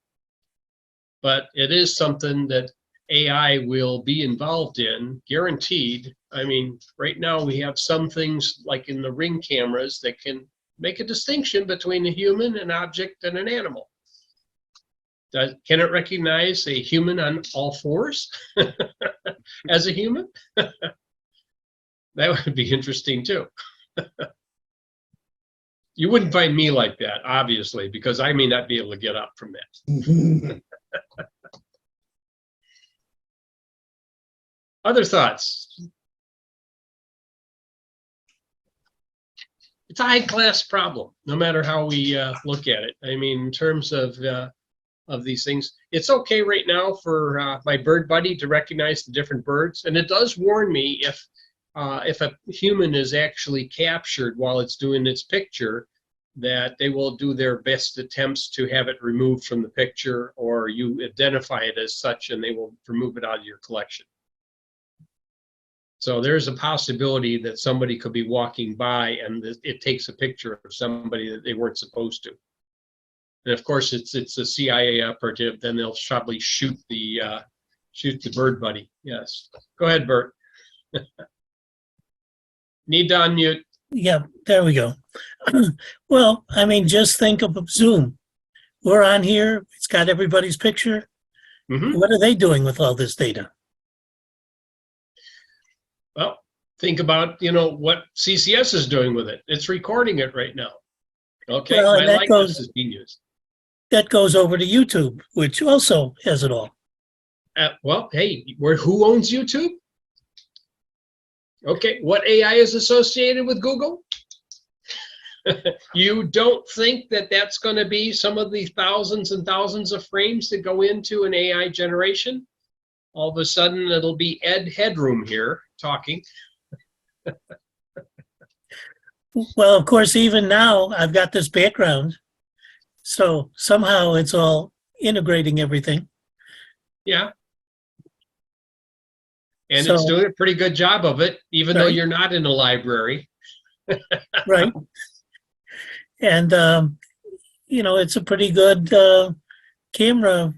But it is something that AI will be involved in, guaranteed. I mean, right now we have some things like in the Ring cameras that can make a distinction between a human, an object, and an animal. Can it recognize a human on all fours as a human? That would be interesting too. You wouldn't find me like that, obviously, because I may not be able to get up from that. Other thoughts? It's a high-class problem, no matter how we look at it. I mean, in terms of these things, it's okay right now for my bird buddy to recognize the different birds, and it does warn me if a human is actually captured while it's doing its picture, that they will do their best attempts to have it removed from the picture, or you identify it as such, and they will remove it out of your collection. So there's a possibility that somebody could be walking by and it takes a picture of somebody that they weren't supposed to. And of course, it's a CIA operative. Then they'll probably shoot the bird buddy. Yes. Go ahead, Bert. Need to unmute. Yeah, there we go. Well, I mean, just think of Zoom. We're on here. It's got everybody's picture. Mm-hmm. What are they doing with all this data? Well, think about, what CCS is doing with it. It's recording it right now. Okay, Well, my and that likeness is being used. That goes over to YouTube, which also has it all. Well, hey, who owns YouTube? Okay, what AI is associated with Google? You don't think that that's going to be some of the thousands and thousands of frames that go into an AI generation? all of a sudden it'll be Ed Headroom here talking. Well, of course, even now I've got this background, so somehow it's all integrating everything. Yeah. And So- it's doing a pretty good job of it, even though Right. you're not in a library. Right. And, it's a pretty good camera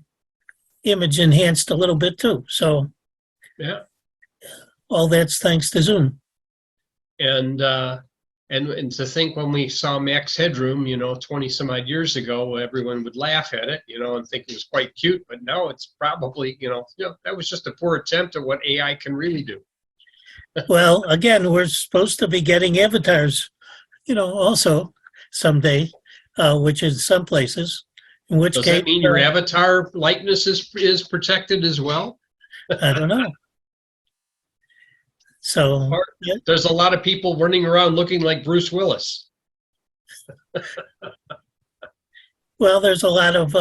image enhanced a little bit too. So Yeah. all that's thanks to Zoom. And to think when we saw Max Headroom, 20 some odd years ago, everyone would laugh at it, and think it was quite cute. But now it's probably, that was just a poor attempt at what AI can really do. Well, again, we're supposed to be getting avatars, also someday, which is some places. In which Does case, that mean your avatar likeness is protected as well? I don't know. So, Or- yeah, There's a lot of people running around looking like Bruce Willis. well, there's a lot of,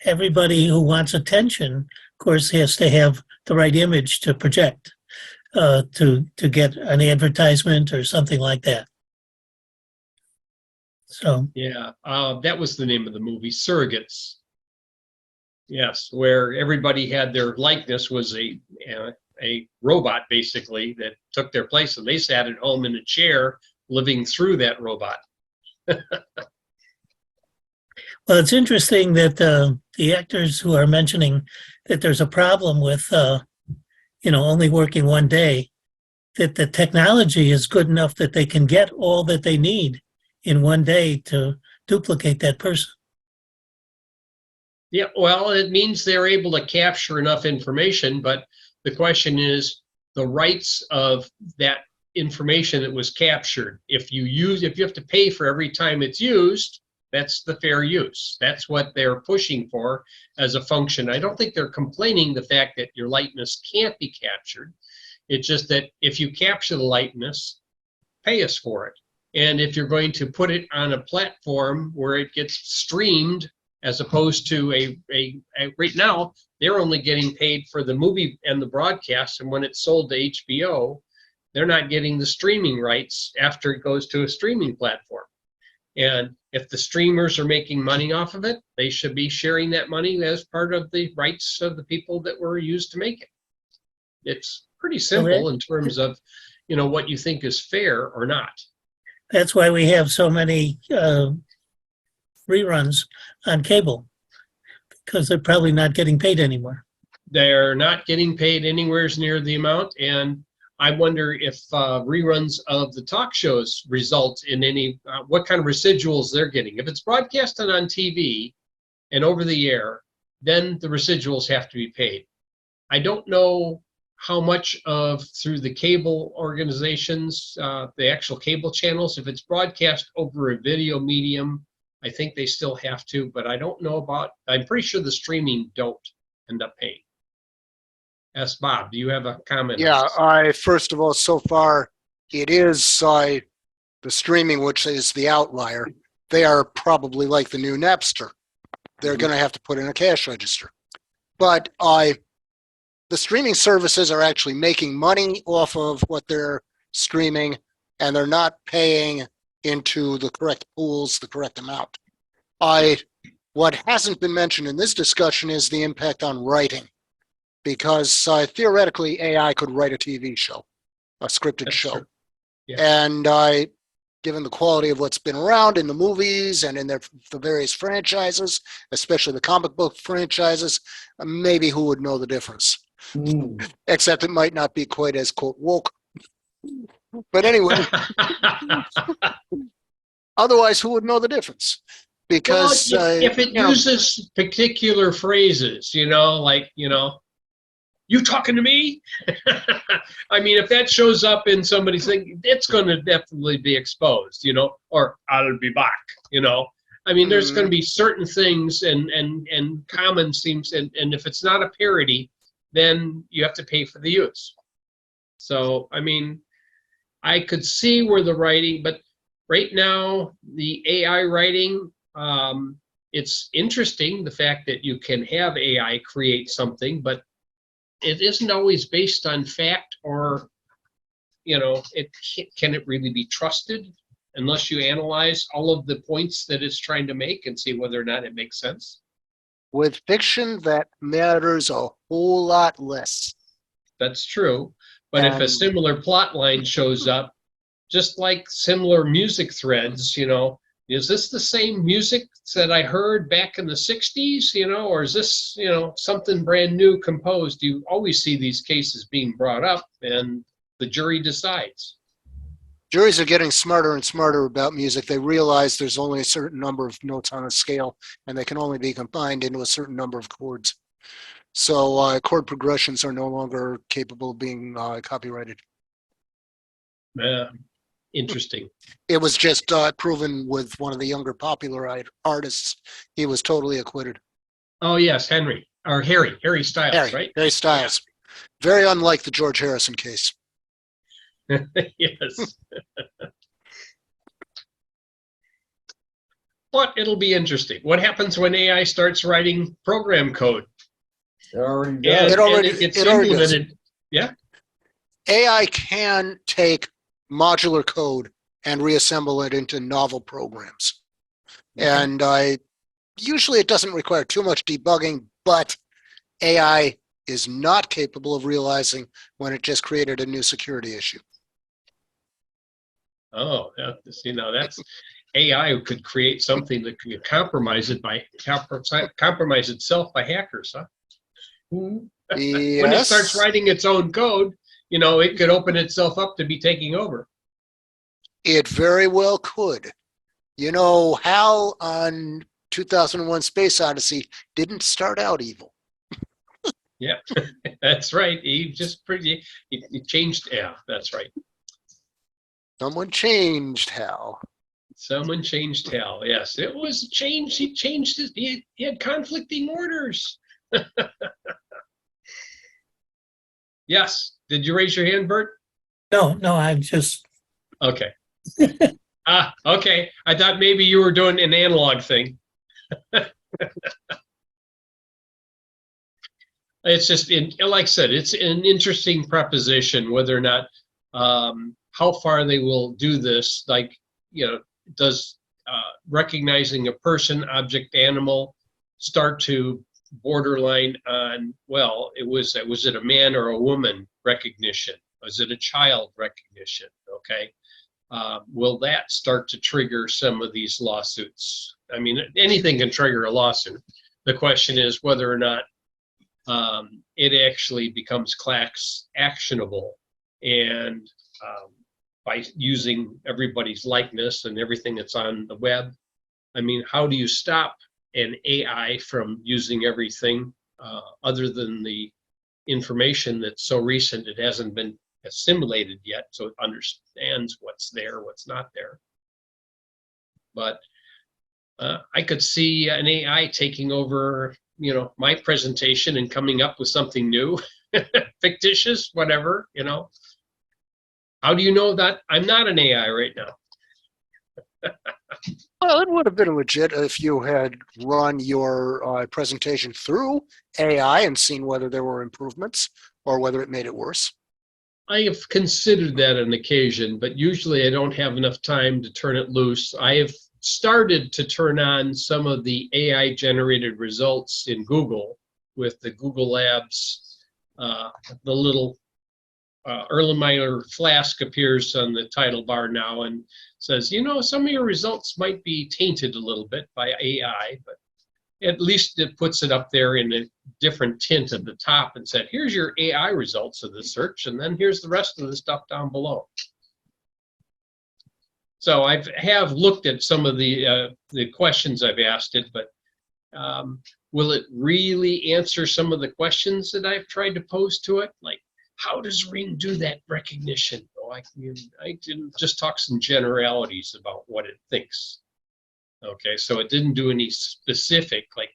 everybody who wants attention, of course, has to have the right image to project, to get an advertisement or something like that. So, Yeah, that was the name of the movie, Surrogates. Yes, where everybody had their likeness was a robot basically that took their place, and they sat at home in a chair living through that robot. well, it's interesting that the actors who are mentioning that there's a problem with, only working one day, that the technology is good enough that they can get all that they need in one day to duplicate that person. Yeah, well, it means they're able to capture enough information, but the question is the rights of that information that was captured. If you have to pay for every time it's used, that's the fair use. That's what they're pushing for as a function. I don't think they're complaining the fact that your likeness can't be captured. It's just that if you capture the likeness, pay us for it. And if you're going to put it on a platform where it gets streamed, as opposed to right now, they're only getting paid for the movie and the broadcast. And when it's sold to HBO, they're not getting the streaming rights after it goes to a streaming platform. And if the streamers are making money off of it, they should be sharing that money as part of the rights of the people that were used to make it. It's pretty simple in terms of, what you think is fair or not. That's why we have so many reruns on cable, because they're probably not getting paid anymore. They're not getting paid anywhere near the amount, and I wonder if reruns of the talk shows result in any, what kind of residuals they're getting. If it's broadcasted on TV and over the air, then the residuals have to be paid. I don't know how much of through the cable organizations, the actual cable channels, if it's broadcast over a video medium, I think they still have to, but I don't know about, I'm pretty sure the streaming don't end up paying. Yes, Bob, do you have a comment? Yeah, first of all, so far, it is the streaming, which is the outlier. They are probably like the new Napster. They're going to have to put in a cash register. But the streaming services are actually making money off of what they're streaming, and they're not paying into the correct pools, the correct amount. What hasn't been mentioned in this discussion is the impact on writing, because theoretically AI could write a TV show, a scripted That's show. true. Yeah. And given the quality of what's been around in the movies and in the various franchises, especially the comic book franchises, maybe who would know the difference? Except it might not be quite as, quote, woke. But anyway, otherwise, who would know the difference? Because well, if it uses particular phrases, you talking to me? I mean, if that shows up in somebody's thing, it's going to definitely be exposed, or I'll be back, I mean, there's going to be certain things and common themes, and if it's not a parody, then you have to pay for the use. So, I mean, I could see where the writing, but right now, the AI writing, it's interesting the fact that you can have AI create something, but it isn't always based on fact or, can it really be trusted unless you analyze all of the points that it's trying to make and see whether or not it makes sense. With fiction, that matters a whole lot less. That's true. But if a And- similar plot line shows up, just like similar music threads, is this the same music that I heard back in the 60s, or is this, something brand new composed? You always see these cases being brought up and the jury decides. Juries are getting smarter and smarter about music. They realize there's only a certain number of notes on a scale, and they can only be combined into a certain number of chords. So chord progressions are no longer capable of being copyrighted. Interesting. It was just proven with one of the younger popular artists. He was totally acquitted. Oh, yes, Harry Styles, right? Harry Styles. Very unlike the George Harrison case. Yes. But it'll be interesting. What happens when AI starts writing program code? It already And, does. It already- and it gets it already does. implemented. AI can take modular code and reassemble it into novel programs. And usually it doesn't require too much debugging, but AI is not capable of realizing when it just created a new security issue. Oh, see, now that's AI could create something that could compromise itself by hackers, huh? When it starts writing its own code, it could open itself up to be taking over. It very well could. Hal on 2001 Space Odyssey didn't start out evil. Yeah, that's right. He changed. Yeah, that's right. Someone changed Hal. Someone changed Hal. Yes, it was a change. He changed he had conflicting orders. Yes. Did you raise your hand, Bert? No, I'm just, Okay. Okay. I thought maybe you were doing an analog thing. It's just, like I said, it's an interesting proposition whether or not how far they will do this. Like, does recognizing a person, object, animal start to borderline on, well, was it a man or a woman recognition? Was it a child recognition? Okay. Will that start to trigger some of these lawsuits? I mean, anything can trigger a lawsuit. The question is whether or not it actually becomes class actionable, and by using everybody's likeness and everything that's on the web. I mean, how do you stop an AI from using everything other than the information that's so recent it hasn't been assimilated yet, so it understands what's there, what's not there. But I could see an AI taking over, my presentation and coming up with something new, fictitious, whatever, How do you know that I'm not an AI right now? Well, it would have been legit if you had run your presentation through AI and seen whether there were improvements or whether it made it worse. I have considered that on occasion, but usually I don't have enough time to turn it loose. I have started to turn on some of the AI generated results in Google with the Google Labs, the little Erlenmeyer flask appears on the title bar now and says, some of your results might be tainted a little bit by AI, but at least it puts it up there in a different tint at the top and said, here's your AI results of the search, and then here's the rest of the stuff down below. So I have looked at some of the questions I've asked it, but will it really answer some of the questions that I've tried to pose to it? Like, how does Ring do that recognition? Oh, I didn't just talk some generalities about what it thinks. Okay, so it didn't do any specific, like,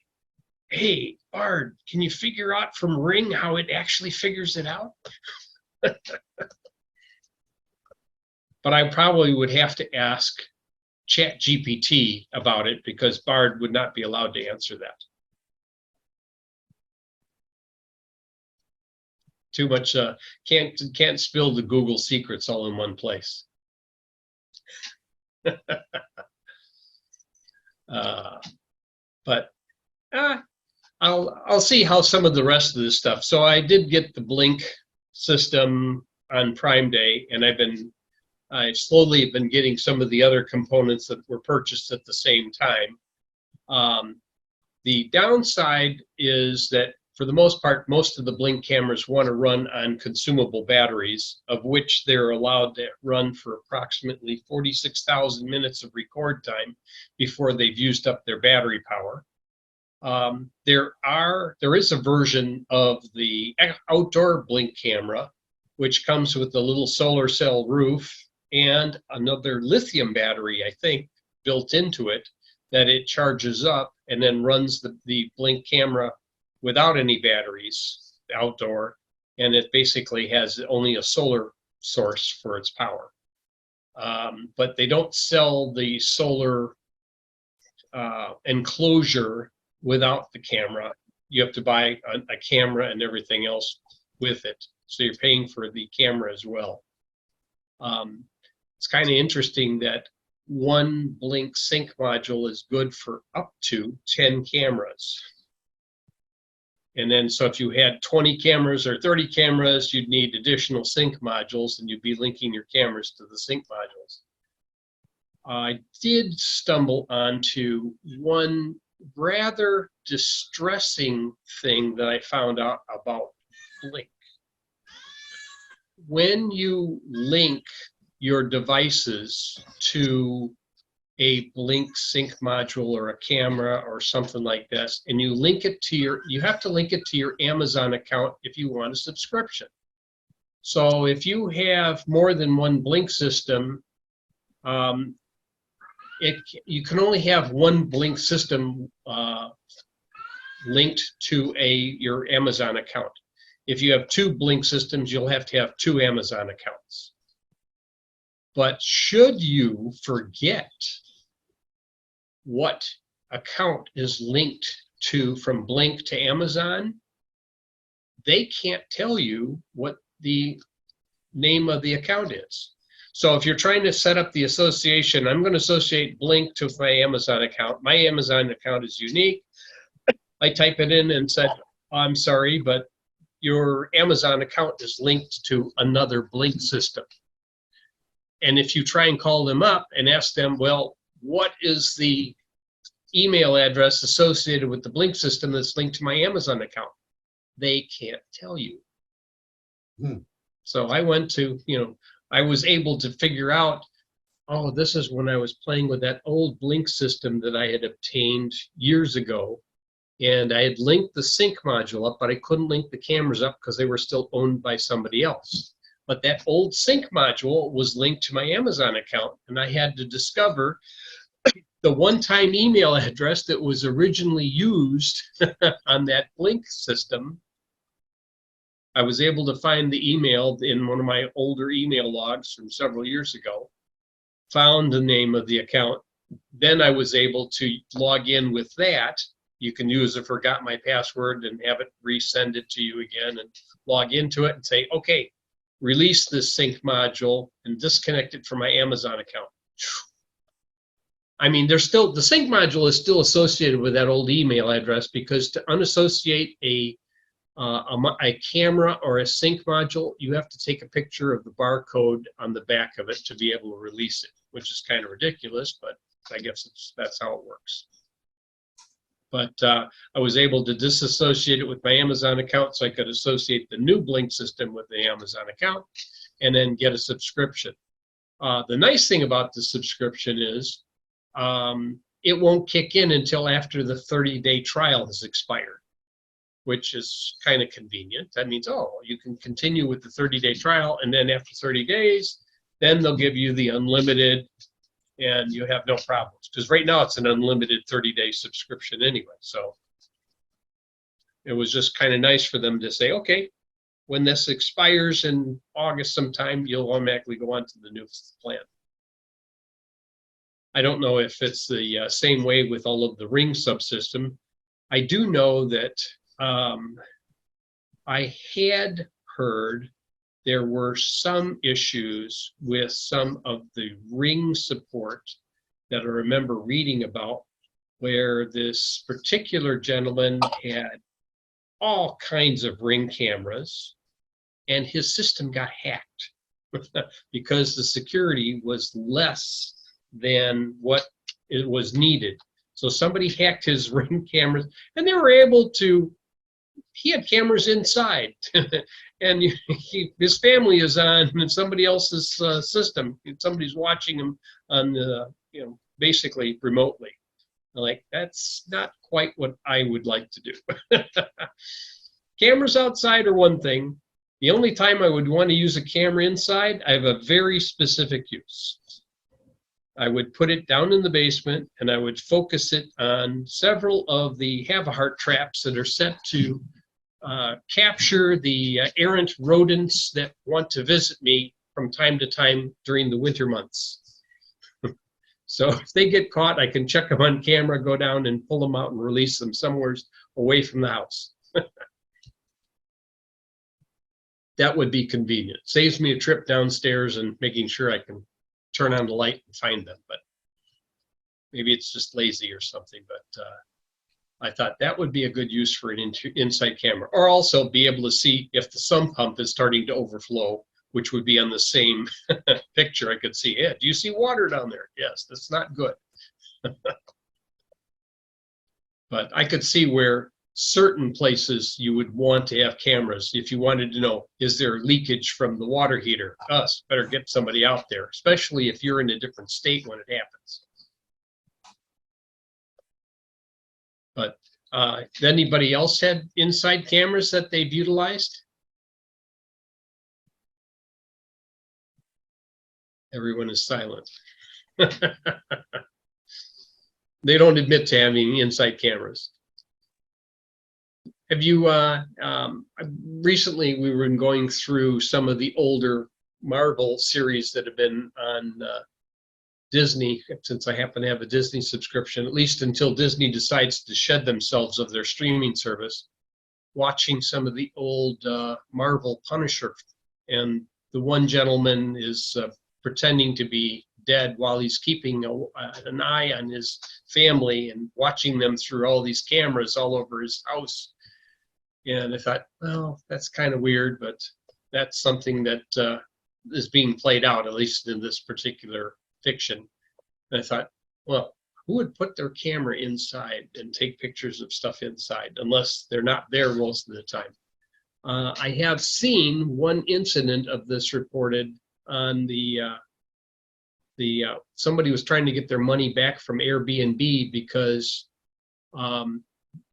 hey, Bard, can you figure out from Ring how it actually figures it out? But I probably would have to ask Chat GPT about it because Bard would not be allowed to answer that. Too much, can't spill the Google secrets all in one place. But I'll see how some of the rest of this stuff. So I did get the Blink system on Prime Day, and I slowly have been getting some of the other components that were purchased at the same time. The downside is that for the most part, most of the Blink cameras want to run on consumable batteries, of which they're allowed to run for approximately 46,000 minutes of record time before they've used up their battery power. There is a version of the outdoor Blink camera, which comes with a little solar cell roof and another lithium battery, I think, built into it, that it charges up and then runs the Blink camera without any batteries outdoor, and it basically has only a solar source for its power. But they don't sell the solar enclosure without the camera. You have to buy a camera and everything else with it. So you're paying for the camera as well. It's kind of interesting that one Blink sync module is good for up to 10 cameras. And then, so if you had 20 cameras or 30 cameras, you'd need additional sync modules, and you'd be linking your cameras to the sync modules. I did stumble onto one rather distressing thing that I found out about Blink. When you link your devices to a Blink sync module or a camera or something like this, and you link it to you have to link it to your Amazon account if you want a subscription. So if you have more than one Blink system, you can only have one Blink system linked to your Amazon account. If you have two Blink systems, you'll have to have two Amazon accounts. But should you forget what account is linked to from Blink to Amazon, they can't tell you what the name of the account is. So if you're trying to set up the association, I'm going to associate Blink to my Amazon account. My Amazon account is unique. I type it in and said, I'm sorry, but your Amazon account is linked to another Blink system. And if you try and call them up and ask them, well, what is the email address associated with the Blink system that's linked to my Amazon account? They can't tell you. So I went to, I was able to figure out, oh, this is when I was playing with that old Blink system that I had obtained years ago. And I had linked the sync module up, but I couldn't link the cameras up because they were still owned by somebody else. But that old sync module was linked to my Amazon account, and I had to discover the one-time email address that was originally used on that Blink system. I was able to find the email in one of my older email logs from several years ago, found the name of the account. Then I was able to log in with that. You can use a forgot my password and have it resend it to you again and log into it and say, okay, release this sync module and disconnect it from my Amazon account. I mean, the sync module is still associated with that old email address, because to unassociate a camera or a sync module, you have to take a picture of the barcode on the back of it to be able to release it, which is kind of ridiculous, but I guess that's how it works. But I was able to disassociate it with my Amazon account so I could associate the new Blink system with the Amazon account and then get a subscription. The nice thing about the subscription is it won't kick in until after the 30-day trial has expired, which is kind of convenient. That means, you can continue with the 30-day trial, and then after 30 days, then they'll give you the unlimited, and you have no problems. Because right now it's an unlimited 30-day subscription anyway. So it was just kind of nice for them to say, okay, when this expires in August sometime, you'll automatically go on to the new plan. I don't know if it's the same way with all of the Ring subsystem. I do know that I had heard there were some issues with some of the Ring support that I remember reading about, where this particular gentleman had all kinds of Ring cameras and his system got hacked because the security was less than what it was needed. So somebody hacked his Ring cameras, and they were able to, he had cameras inside and his family is on somebody else's system. Somebody's watching him on the, basically remotely. Like, that's not quite what I would like to do. Cameras outside are one thing. The only time I would want to use a camera inside, I have a very specific use. I would put it down in the basement and I would focus it on several of the Havahart traps that are set to capture the errant rodents that want to visit me from time to time during the winter months. So if they get caught, I can check them on camera, go down and pull them out and release them somewhere away from the house. That would be convenient. Saves me a trip downstairs and making sure I can turn on the light and find them. But maybe it's just lazy or something. But I thought that would be a good use for an inside camera, or also be able to see if the sump pump is starting to overflow, which would be on the same picture. I could see, yeah, do you see water down there? Yes, that's not good. But I could see where certain places you would want to have cameras if you wanted to know, is there leakage from the water heater? Better get somebody out there, especially if you're in a different state when it happens. But anybody else had inside cameras that they've utilized? Everyone is silent. They don't admit to having inside cameras. Have you, recently we were going through some of the older Marvel series that have been on Disney, since I happen to have a Disney subscription, at least until Disney decides to shed themselves of their streaming service, watching some of the old Marvel Punisher. And the one gentleman is pretending to be dead while he's keeping an eye on his family and watching them through all these cameras all over his house. And I thought, well, that's kind of weird, but that's something that is being played out, at least in this particular fiction. And I thought, well, who would put their camera inside and take pictures of stuff inside, unless they're not there most of the time? I have seen one incident of this reported on somebody was trying to get their money back from Airbnb because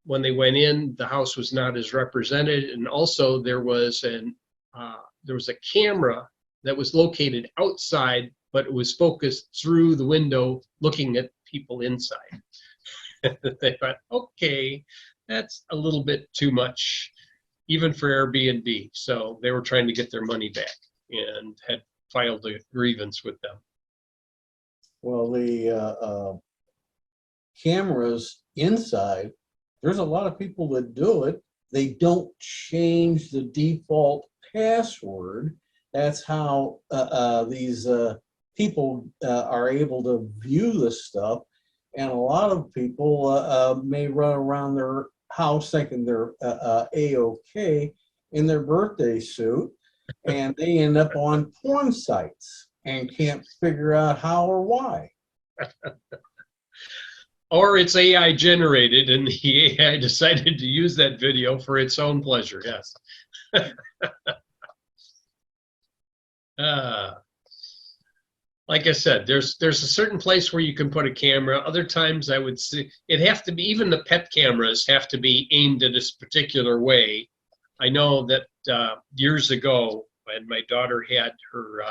when they went in, the house was not as represented, and also there was a camera that was located outside, but it was focused through the window, looking at people inside. They thought, okay, that's a little bit too much, even for Airbnb. So they were trying to get their money back and had filed a grievance with them. Well, the cameras inside, there's a lot of people that do it. They don't change the default password. That's how these people are able to view this stuff. And a lot of people may run around their house thinking they're A-OK in their birthday suit, and they end up on porn sites and can't figure out how or why. Or it's AI generated and the AI decided to use that video for its own pleasure, yes. Like I said, there's a certain place where you can put a camera. Other times I would see it have to be, even the pet cameras have to be aimed in this particular way. I know that years ago when my daughter had her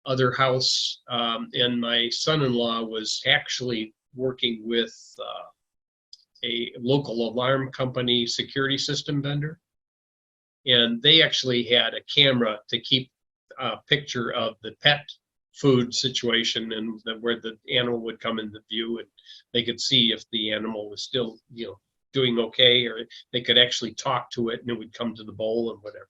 other house, and my son-in-law was actually working with a local alarm company security system vendor. And they actually had a camera to keep a picture of the pet food situation, and where the animal would come into view, and they could see if the animal was still, doing okay, or they could actually talk to it and it would come to the bowl and whatever.